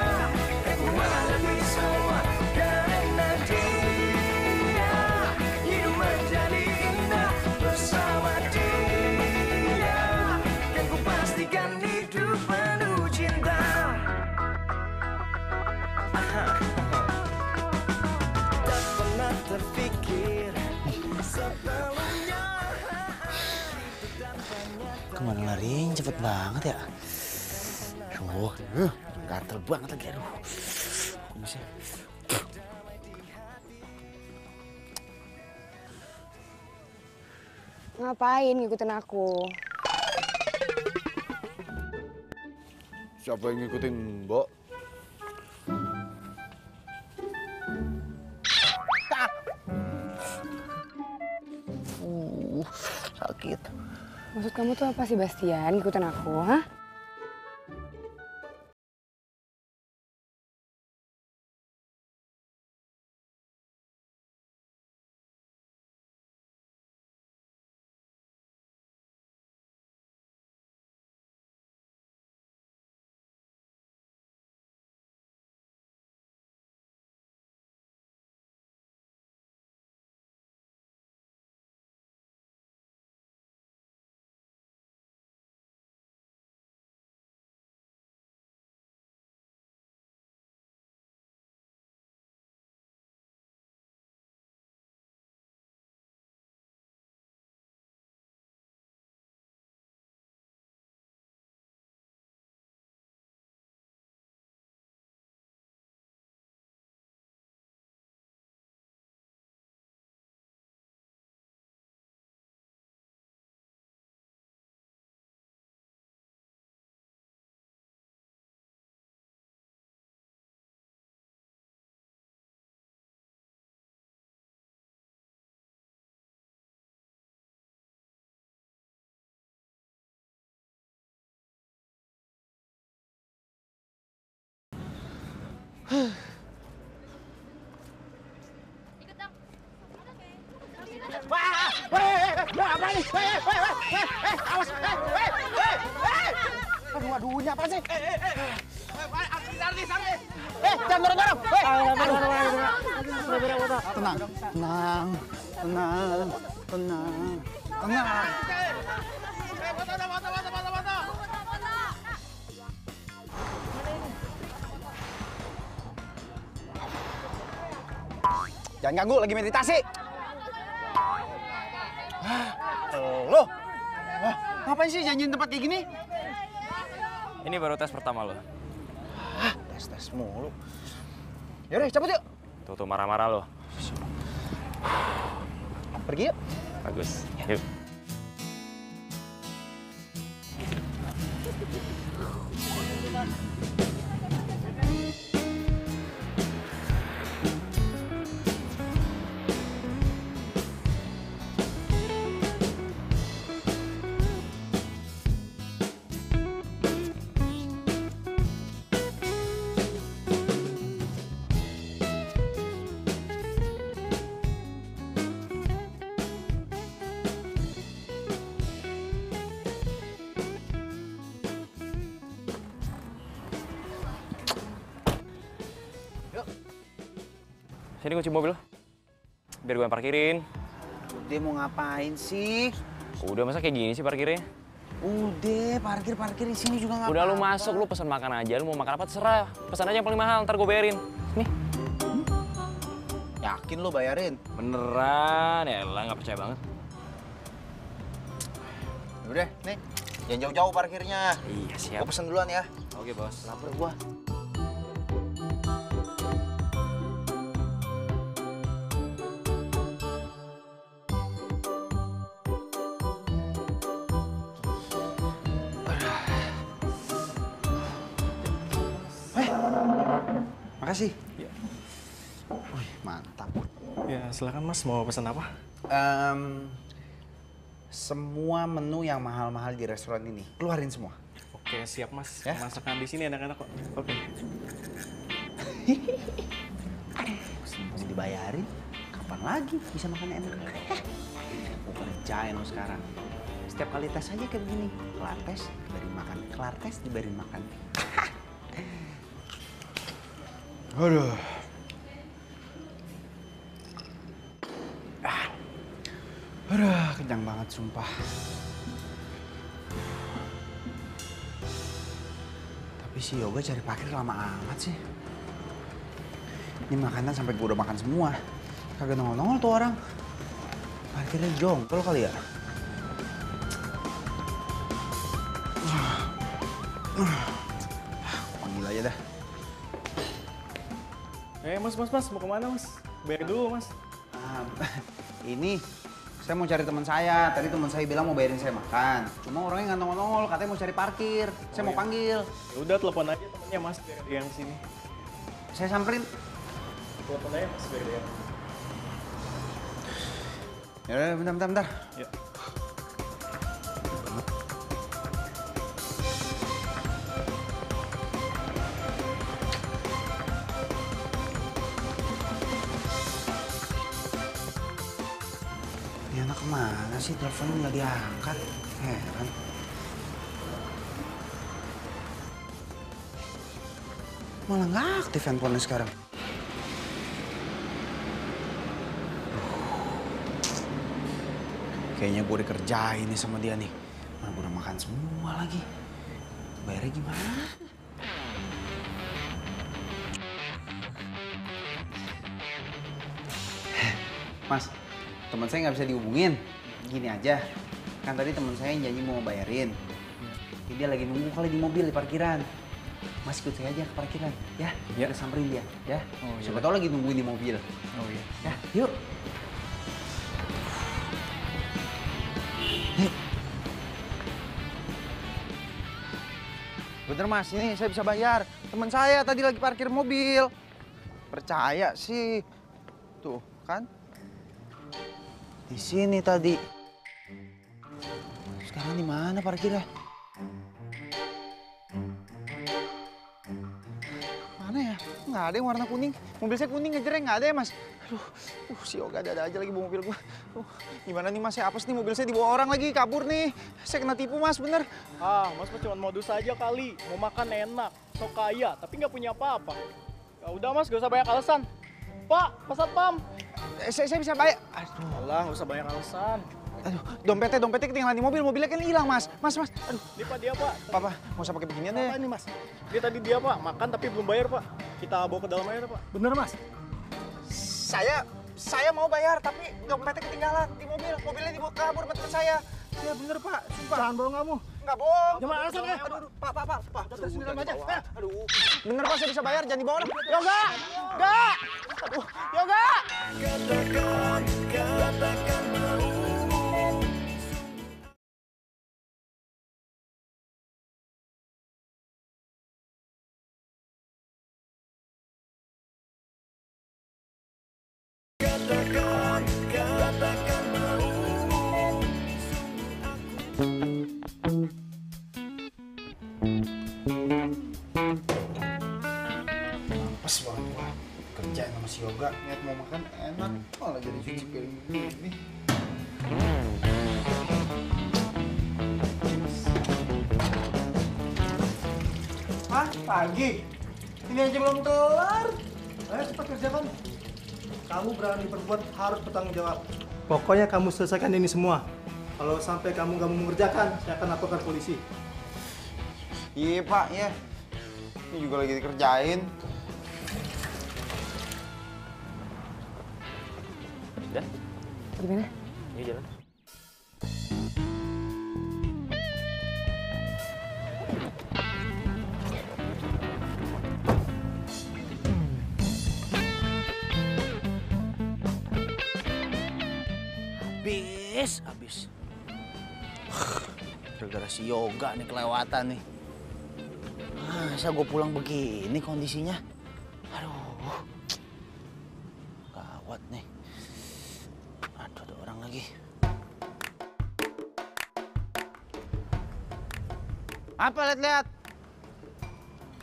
Aku menghadapi semua karena dia. Hidup menjadi indah bersama dia. Kan ku pastikan hidup penuh cinta. Tak pernah terpikir sebelumnya. Kemana larinya cepet banget ya? Aduh, gatel banget lagi, aduh. Kumisnya. Ngapain ngikutin aku? Siapa yang ngikutin Mbok? Sakit. Maksud kamu tuh apa sih, Bastian? Ngikutin aku, hah? Aduh, apa sih? Jangan dorong-dorong. Tenang, tenang, tenang, tenang, tenang. Jangan ganggu, lagi meditasi. Lo, ngapain sih janjiin tempat kayak gini? Ini baru tes pertama lo. Tes mulu. Yaudah, cabut yuk. Tuh marah-marah lo. Pergi yuk. Bagus. Yuk. Sini kunci mobil. Biar gue yang parkirin. Dia mau ngapain sih? Udah, masa kayak gini sih parkirnya? Udah, parkir di sini juga nggak Udah apa-apa. lu masuk, lu pesan makan aja. Lu mau makan apa terserah. Pesan aja yang paling mahal, ntar gue bayarin. Nih. Yakin lu bayarin? Beneran, ya elah nggak percaya banget. Udah, nih. Jangan jauh-jauh parkirnya. Iya, siap. Gua pesen duluan ya. Oke, bos. Lapar gua. Makasih. Ya. Wih, mantap. Ya, silakan Mas, mau pesan apa? Semua menu yang mahal-mahal di restoran ini, keluarin semua. Oke, siap Mas. Ya? Masakan di sini enak-enak kok. Oke. Mesti dibayarin. Kapan lagi bisa makan enak? Gue kerjain lo sekarang. Setiap kali tes aja kayak begini. Kelar tes, dibayarin makan. Kelar tes, dibayarin makan. Aduh. Aduh, kenyang banget sumpah. Tapi si Yoga cari parkir lama amat sih. Ini makanan sampai gue udah makan semua. Kagak nongol-nongol tuh orang. Parkirnya jongkol kali ya. Panggil aja dah. Mas, mau kemana Mas? Bayar dulu Mas. Ini saya mau cari teman saya. Tadi teman saya bilang mau bayarin saya makan. Cuma orangnya nggak nongol-nongol, katanya mau cari parkir. Saya mau panggil. Ya udah, telepon aja temennya Mas, biar dia yang sini. Saya samperin. Telepon aja Mas, biar dia. Ya udah, bentar. Ya. Ini anak kemana sih? Teleponnya nggak diangkat. Heran. Malah nggak aktif handphonenya sekarang. Kayaknya gue dikerjain nih sama dia nih. Mana gue udah makan semua lagi. Bayarnya gimana? Mas, teman saya nggak bisa dihubungin. Gini aja, kan tadi teman saya yang janji mau bayarin. Jadi dia lagi nunggu kali di mobil di parkiran. Mas ikut saya aja ke parkiran, ya? Kita samperin dia, ya? Oh, iya. Siapa tahu lagi nungguin di mobil. Oh iya. Ya, yuk. Nih. Bener Mas, ini saya bisa bayar. Teman saya tadi lagi parkir mobil. Percaya sih. Tuh, kan? Di sini tadi. Sekarang di mana parkirnya? Mana ya? Nggak ada yang warna kuning. Mobil saya kuning ngejreng, nggak ada ya Mas? Aduh, si Yoga ada aja lagi bawa mobil gua. Gimana nih Mas? Saya apes nih, mobil saya dibawa orang lagi, kabur nih. Saya kena tipu Mas, bener. Mas cuma modus aja kali. Mau makan enak, so kaya, tapi nggak punya apa-apa. Ya udah Mas, gak usah banyak alasan. Pak, pesan pam. Saya bisa bayar. Aduh. Alah, nggak usah banyak alasan. Aduh, dompetnya ketinggalan di mobil. Mobilnya kan hilang, Mas. Mas. Aduh. Ini Pak, dia Pak. Pak, nggak usah pakai beginian deh. Apa ini Mas? Dia tadi dia Pak, makan tapi belum bayar Pak. Kita bawa ke dalam aja Pak. Bener Mas? Saya mau bayar, tapi dompetnya ketinggalan di mobil. Mobilnya dibawa kabur sama teman saya. Ya bener Pak, sumpah. Jangan bohong kamu. Nggak bohong. Gimana alasan ya? Aduh, Pak. Datang sini aja. Aduh. Bener Pak, saya bisa bayar, jangan dibawa orang. Yoga! Enggak! Aduh, Yoga! Katakan mau. Katakan mau. Pas banget gua kerjain sama si Yoga, niat mau makan enak, malah jadi cuci piring begini. Pagi? Ini aja belum kelar. Ayo cepat kerjakan. Kamu berani berbuat harus bertanggung jawab. Pokoknya kamu selesaikan ini semua. Kalau sampai kamu nggak mau mengerjakan, saya akan laporkan polisi. Iya Pak, ya. Ini juga lagi dikerjain. Udah? Gimana? Ini jalan. Habis. Gara-gara si Yoga nih kelewatan nih. Masa gue pulang begini kondisinya? Aduh. Gawat nih. Aduh, ada orang lagi. Apa lihat-lihat?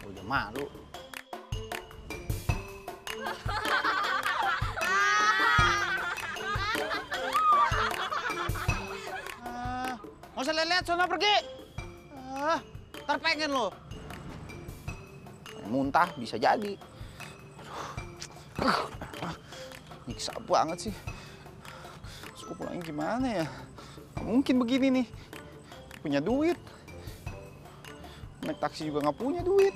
Udah malu. Nggak usah lihat-lihat, sono pergi. Ntar pengen lo. Muntah bisa jadi. Aduh. Nyiksa banget sih. Terus gue pulangnya gimana ya? Nggak mungkin begini nih. Punya duit. Naik taksi juga nggak punya duit.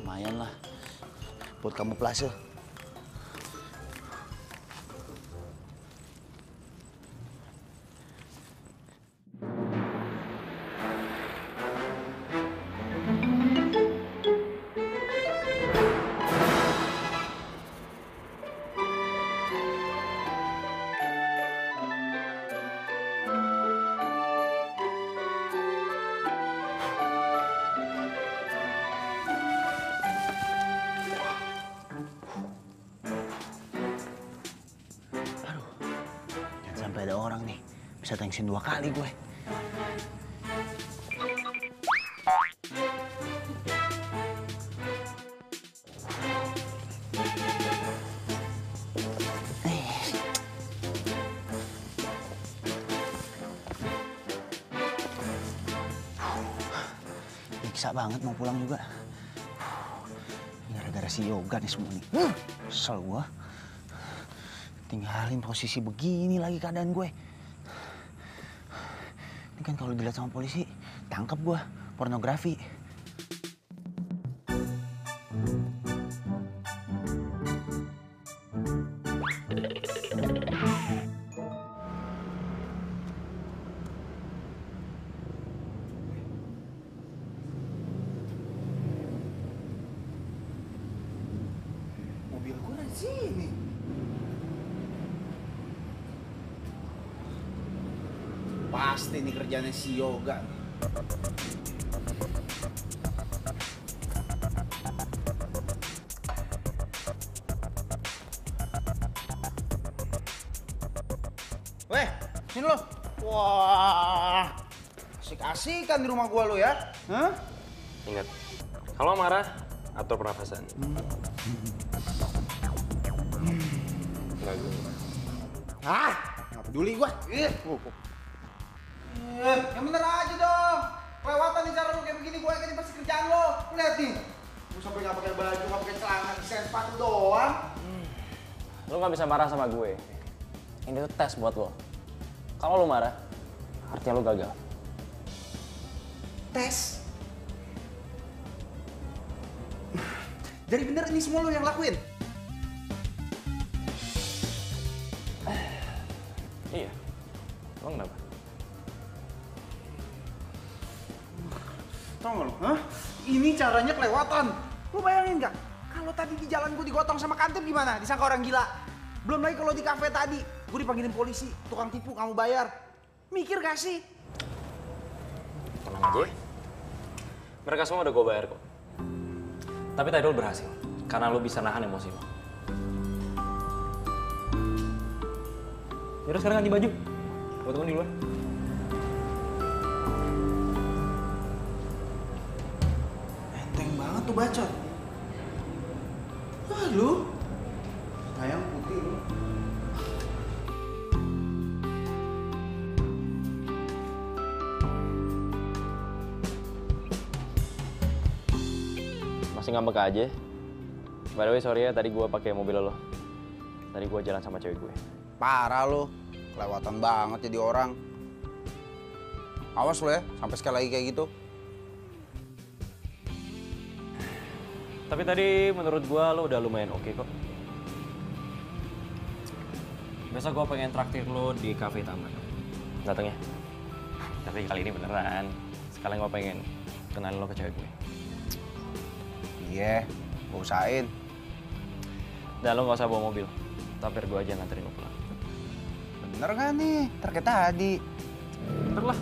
Lumayan lah buat kamu plase. Sampai ada orang nih, bisa thanksin 2 kali gue. Nyiksa banget mau pulang juga. Gara-gara si Yoga nih semua nih. Kesel gue. Tinggalin posisi begini lagi keadaan gue. Ini kan kalau dilihat sama polisi, tangkap gue, pornografi. Mobil gue ada di sini. Pasti nih kerjanya si Yoga. Weh, sini lo. Wah, asik-asikan di rumah gua lo ya. Hah? Ingat, kalau marah, atur pernafasan. Enggak gue. Nggak peduli gua. Yang bener aja dong. Kelewatan nih cara lu kayak begini, gua ini pasti kerjaan lo. Lihat nih. Gua sampai nggak pakai baju, nggak pakai celana, desain sepatu doang. Lo nggak bisa marah sama gue. Ini tuh tes buat lo. Kalau lo marah, artinya lo gagal. Tes? Jadi bener ini semua lo yang lakuin? Iya. Lo kenapa? Tau gak lo? Hah? Ini caranya kelewatan. Lo bayangin gak? Kalau tadi di jalan gue digotong sama kantip gimana? Disangka orang gila. Belum lagi kalau di kafe tadi, gue dipanggilin polisi, tukang tipu, kamu bayar. Mikir gak sih? Tenang aja. Mereka semua udah gue bayar kok. Tapi tadi lo berhasil, karena lo bisa nahan emosi lo. Yaudah sekarang ganti baju. Gue temen di luar. Enteng banget tuh bacot. Lu? Ayam putih lu. masih ngambek aja. By the way, sorry ya, tadi gue pakai mobil lo. Tadi gue jalan sama cewek gue. Parah lo, kelewatan banget jadi orang. Awas lo ya, sampai sekali lagi kayak gitu. Tapi tadi menurut gue lo udah lumayan oke kok. Biasa gue pengen traktir lo di kafe taman. Dateng ya? Tapi kali ini beneran. Sekalian gue pengen kenalin lo ke cewek gue. Iya, gue usahain. Dan lo gak usah bawa mobil. Tapi gue aja nganterin lo pulang. Bener gak nih? Ntar kayak tadi. Bener lah.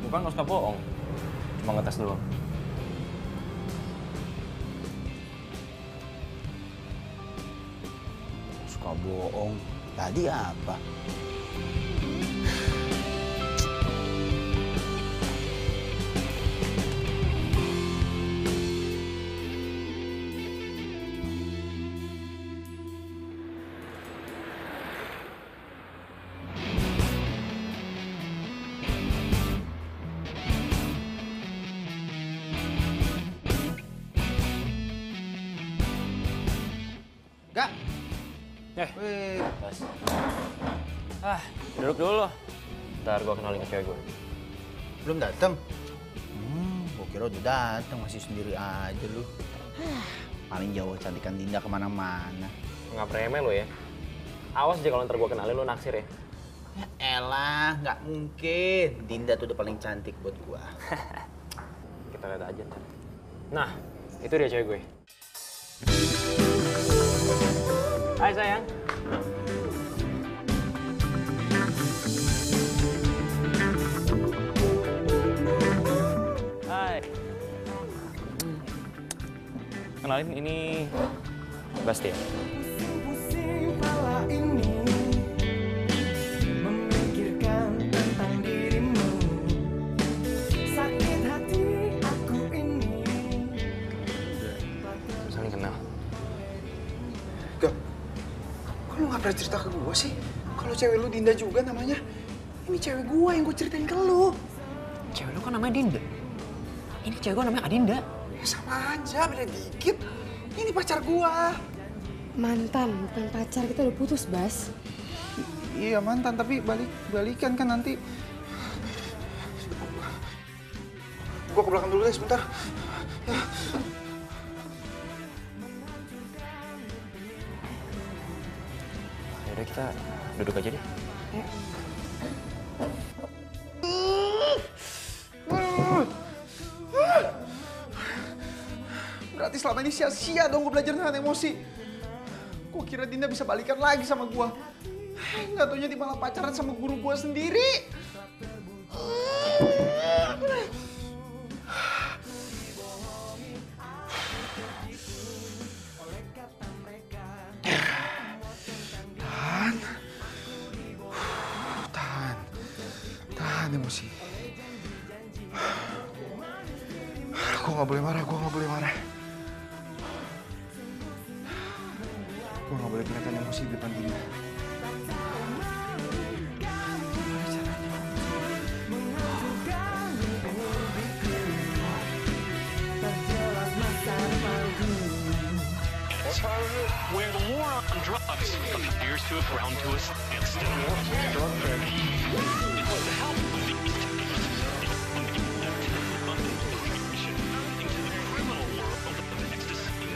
Bukan gak suka bohong. Cuma ngetes doang. Suka bohong. Tadi apa? Gak. Wih. Duduk dulu lo. Ntar gue kenalin ke cewek gue. Belum dateng? Gue kira udah dateng, masih sendiri aja lu. Paling jauh cantikan Dinda kemana-mana. Nggak premen lo ya. Awas aja kalau ntar gue kenalin lo naksir ya. Ya elah, nggak mungkin. Dinda tuh udah paling cantik buat gua. Kita lihat aja ntar. Nah, itu dia cewek gue. Hai sayang. Hai. Kenalin, ini Bastian. Pusing kepala ini memikirkan tentang dirimu. Sakit hati aku ini. Saling kenal. Gak, kok lu gak pernah cerita ke gue sih? Kalau cewek lu Dinda juga namanya. Ini cewek gue yang gue ceritain ke lu. Cewek lu kan namanya Dinda. Ini cewek gue namanya Adinda. Ya sama aja, beda dikit. Ini pacar gue. Mantan, bukan pacar. Kita udah putus, Bas. Iya mantan, tapi balikan kan nanti. Gue ke belakang dulu deh sebentar. Ya. Yaudah kita duduk aja deh. Berarti selama ini sia-sia dong gue belajar nahan emosi. Gue kira Dinda bisa balikan lagi sama gue. Nggak taunya dia malah pacaran sama guru gue sendiri. Tahan emosi. Gue nggak boleh marah. Gue nggak boleh kelihatan emosi di depan Dinda. Where the war on drugs appears to have ground to a standstill. It was the help of these into the criminal world of ecstasy.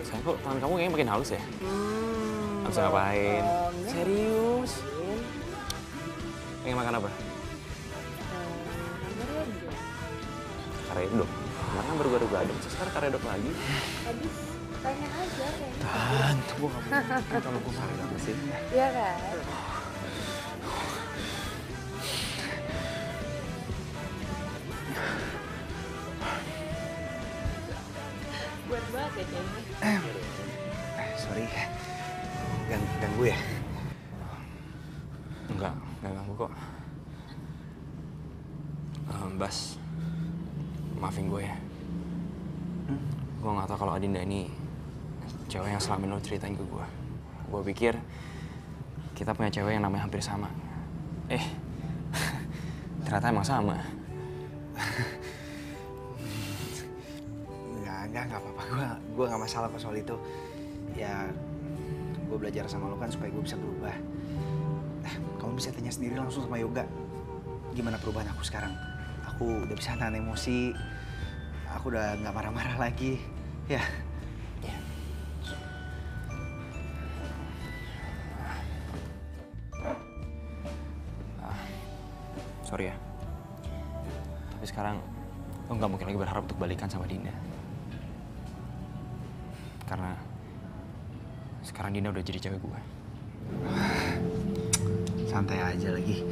Sayang, kok tangan kamu kayaknya makin halus ya? Habis ngapain? Serius? Pengen makan apa? Karedok. Kemarin kan baru gado-gado, sekarang karedok lagi. Habis pengen aja kayaknya. Tahan, gue gak mau. Kalau gue marah banget sih. Iya kan? Buat banget ya kayaknya. Sorry, ganggu ya? Enggak ganggu kok. Bas, maafin gue ya. Gue gak tau kalau Adinda ini cewek yang selama ini lo ceritain ke gue. Gue pikir kita punya cewek yang namanya hampir sama. ternyata emang sama. Enggak apa-apa. Gue nggak masalah kok soal itu. Ya, gue belajar sama lo kan supaya gue bisa berubah. Kamu bisa tanya sendiri langsung sama Yoga. Gimana perubahan aku sekarang? Aku udah bisa nahan emosi. Aku udah nggak marah-marah lagi. Ya. Sorry ya. Tapi sekarang lo nggak mungkin lagi berharap untuk balikan sama Dinda. Karena sekarang Dinda udah jadi cewek gue. Santai aja lagi.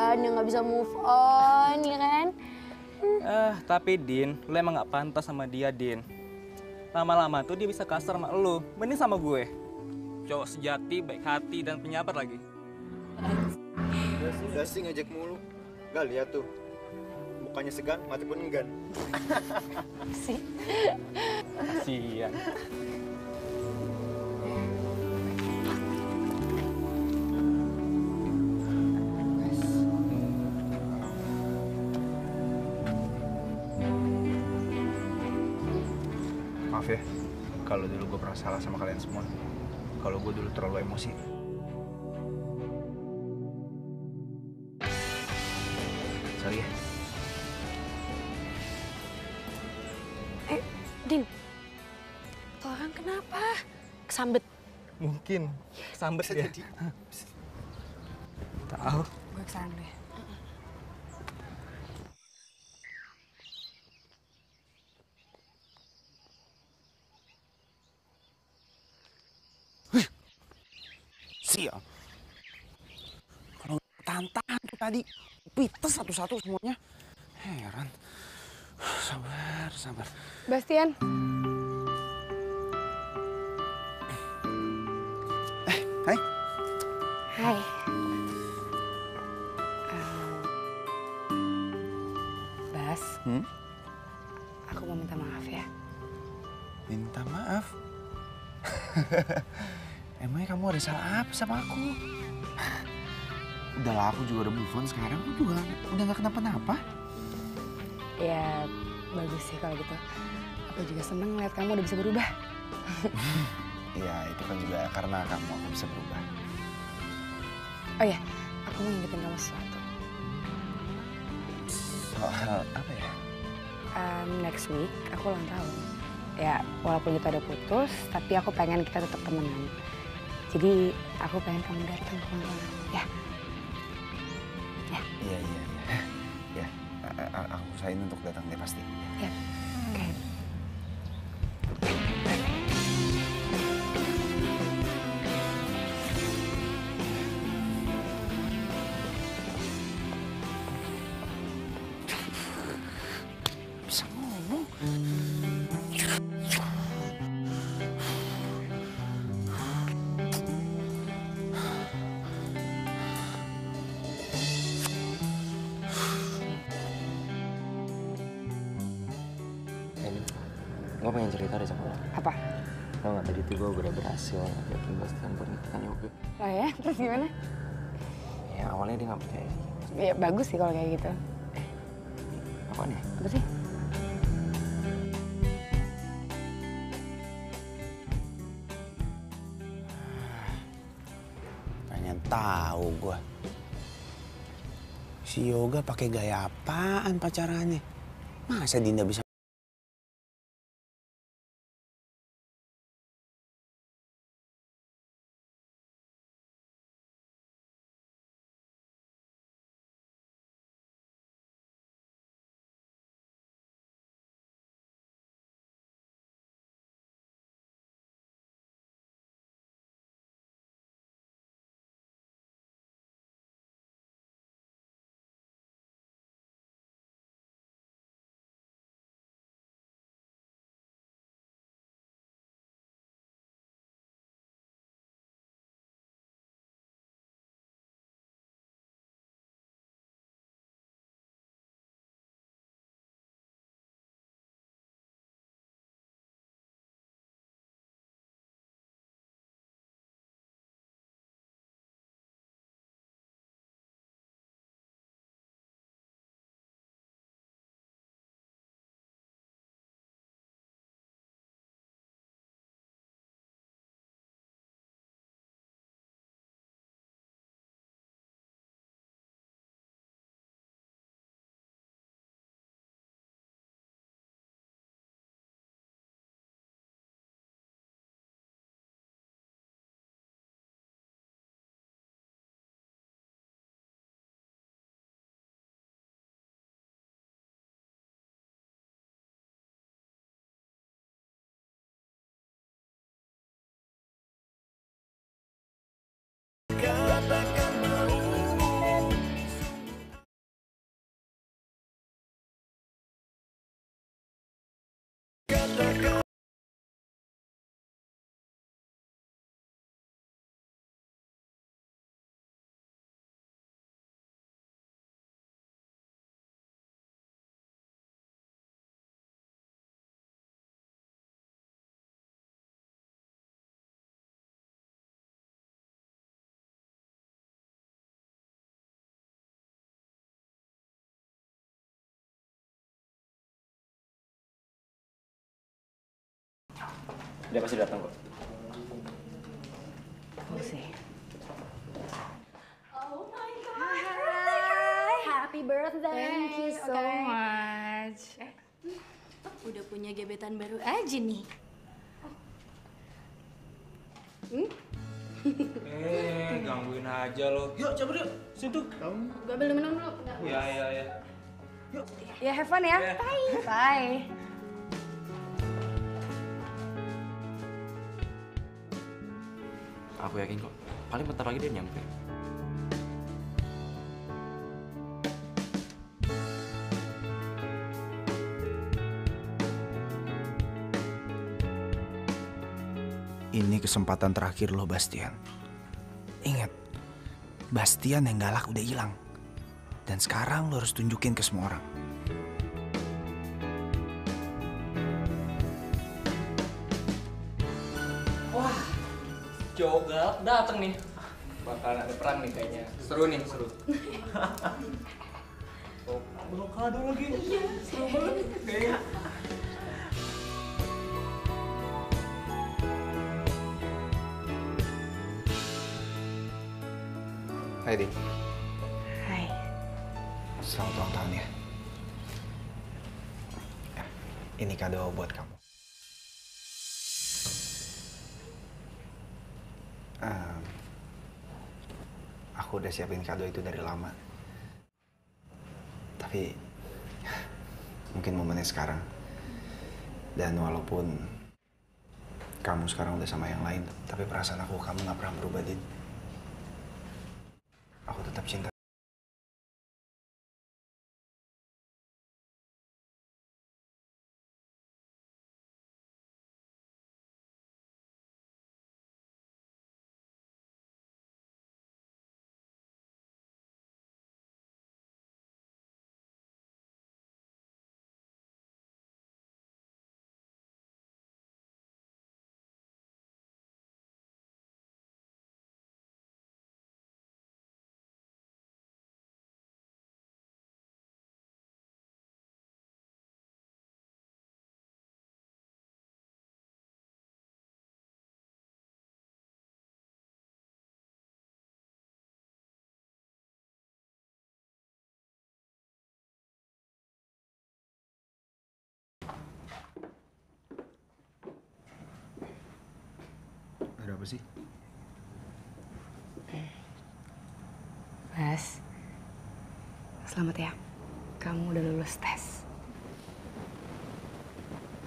kan, yang nggak bisa move on, ya kan? Tapi Din, lu emang gak pantas sama dia, Din. Lama-lama tuh dia bisa kasar sama lu, mending sama gue. Cowok sejati, baik hati, dan penyabar lagi. Udah sih ngejek mulu. Gak lihat tuh. Mukanya segan, mati pun enggan. Sih. Kasian. Maaf ya, kalau dulu gue pernah salah sama kalian semua. Kalau gue dulu terlalu emosi. Sorry ya. Din, tuh orang kenapa? Kesambet. Mungkin. Sambet ya. Tahu. Gue kesana deh. Sial. Kalau tahan-tahan tuh tadi, pites satu-satu semuanya. Heran. Sabar, sabar. Bastian. Hai. Hai. Bas, aku mau minta maaf ya. Minta maaf? Emangnya kamu ada salah apa sama aku? Udahlah, aku juga udah move on sekarang. Aku juga udah gak kenapa-napa. Ya, bagus sih kalau gitu. Aku juga seneng lihat kamu udah bisa berubah. Iya, itu kan juga karena kamu aku bisa berubah. Oh ya, aku mau ingetin kamu sesuatu. Soal apa ya? Next week aku ulang tahun. Ya, walaupun kita udah putus, tapi aku pengen kita tetap temenan. Jadi aku pengen kamu datang ke ulang tahun aku, ya? Ya. Iya. Ya, aku usahain untuk datang deh pasti. Ya. Oke. Bisa ngomong. Gue pengen cerita deh sama lo. Apa? Tau gak, tadi tuh gue udah berhasil yakin Bastian buat nikahan Yoga. Oh ya, terus gimana? Ya awalnya dia gak percaya sih. Ya bagus sih kalau kayak gitu. Apaan ya? Apa sih? Pengen tahu gua. Si Yoga pakai gaya apaan pacarannya? Masa Dinda bisa Dia pasti datang kok. We'll see. Happy birthday. Thank you so much. Udah punya gebetan baru aja nih. Gangguin aja lo. Yuk, cabut yuk. Situ. Gue ambil minum dulu. Ya. Yuk. Ya, have fun ya. Bye. Bye. Aku yakin kok. Paling bentar lagi dia nyampe. Ini kesempatan terakhir lo, Bastian. Ingat, Bastian yang galak udah hilang. Dan sekarang lo harus tunjukin ke semua orang. Wah, cowok galak dateng nih. Bakalan ada perang nih kayaknya. Seru nih, seru. Oh, belum kado lagi. Iya, seru banget. Kayaknya. Hai, Di. Hai. Selamat ulang tahun ya. Ini kado buat kamu. Aku udah siapin kado itu dari lama. Tapi mungkin momennya sekarang. Dan walaupun kamu sekarang udah sama yang lain, tapi perasaan aku kamu gak pernah berubah, Din. Aku tetap cinta. Ada apa sih? Bas, selamat ya. Kamu udah lulus tes.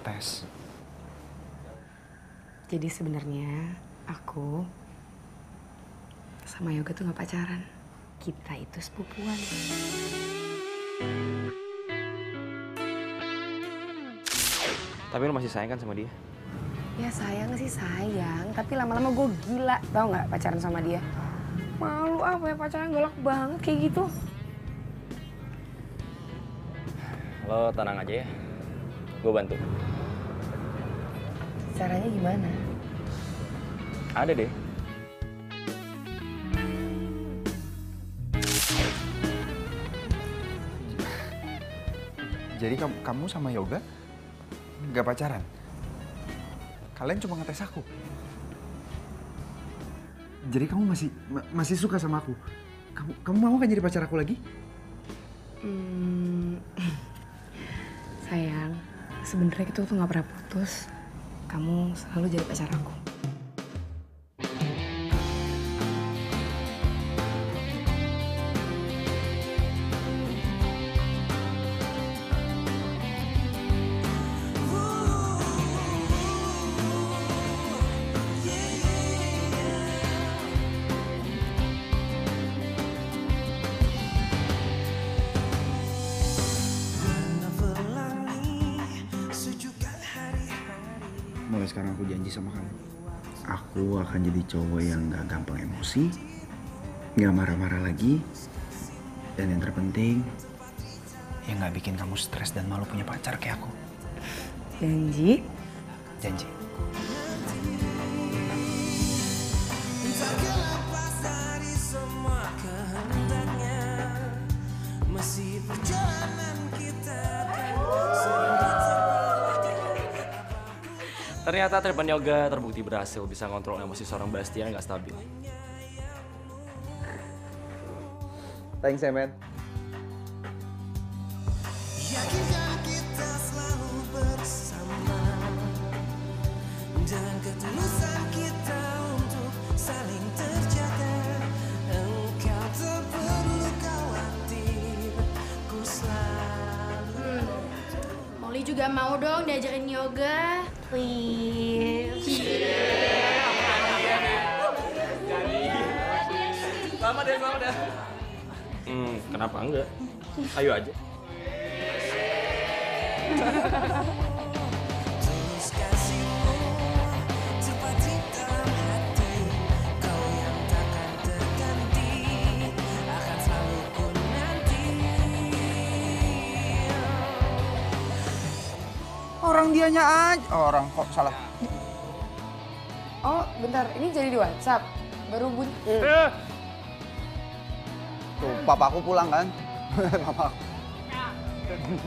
Tes? Jadi sebenarnya aku sama Yoga tuh gak pacaran. Kita itu sepupuan. Tapi lu masih sayang kan sama dia? Ya sayang sih sayang, tapi lama-lama gue gila. Tau gak pacaran sama dia? Malu apa ya pacaran galak banget kayak gitu. Lo tenang aja ya, gue bantu. Caranya gimana? Ada deh. Jadi kamu sama Yoga nggak pacaran? Kalian cuma ngetes aku. Jadi kamu masih suka sama aku? Kamu mau kan jadi pacar aku lagi? Sayang, sebenarnya kita tuh nggak pernah putus. Kamu selalu jadi pacar aku. Mulai sekarang aku janji sama kamu. Aku akan jadi cowok yang gak gampang emosi, gak marah-marah lagi, dan yang terpenting, yang gak bikin kamu stres dan malu punya pacar kayak aku. Janji? Janji. Ternyata treatment yoga terbukti berhasil bisa ngontrol emosi seorang Bastian yang nggak stabil. Thanks ya, men. Yakinkan kita selalu bersama dengan ketulusan kita untuk saling terjaga. Engkau tak perlu khawatir, ku selalu. Molly juga mau dong diajarin yoga, please. Selamat ya. Kenapa enggak? Ayo aja. Tulus kasihmu terpatri dalam hati, kau yang takkan terganti, akan selalu ku nanti. Orang dianya aja. Orang kok salah. Oh, bentar. Ini jadi di WhatsApp. Baru bunyi. Tuh, papaku pulang kan? Papaku. Bagus.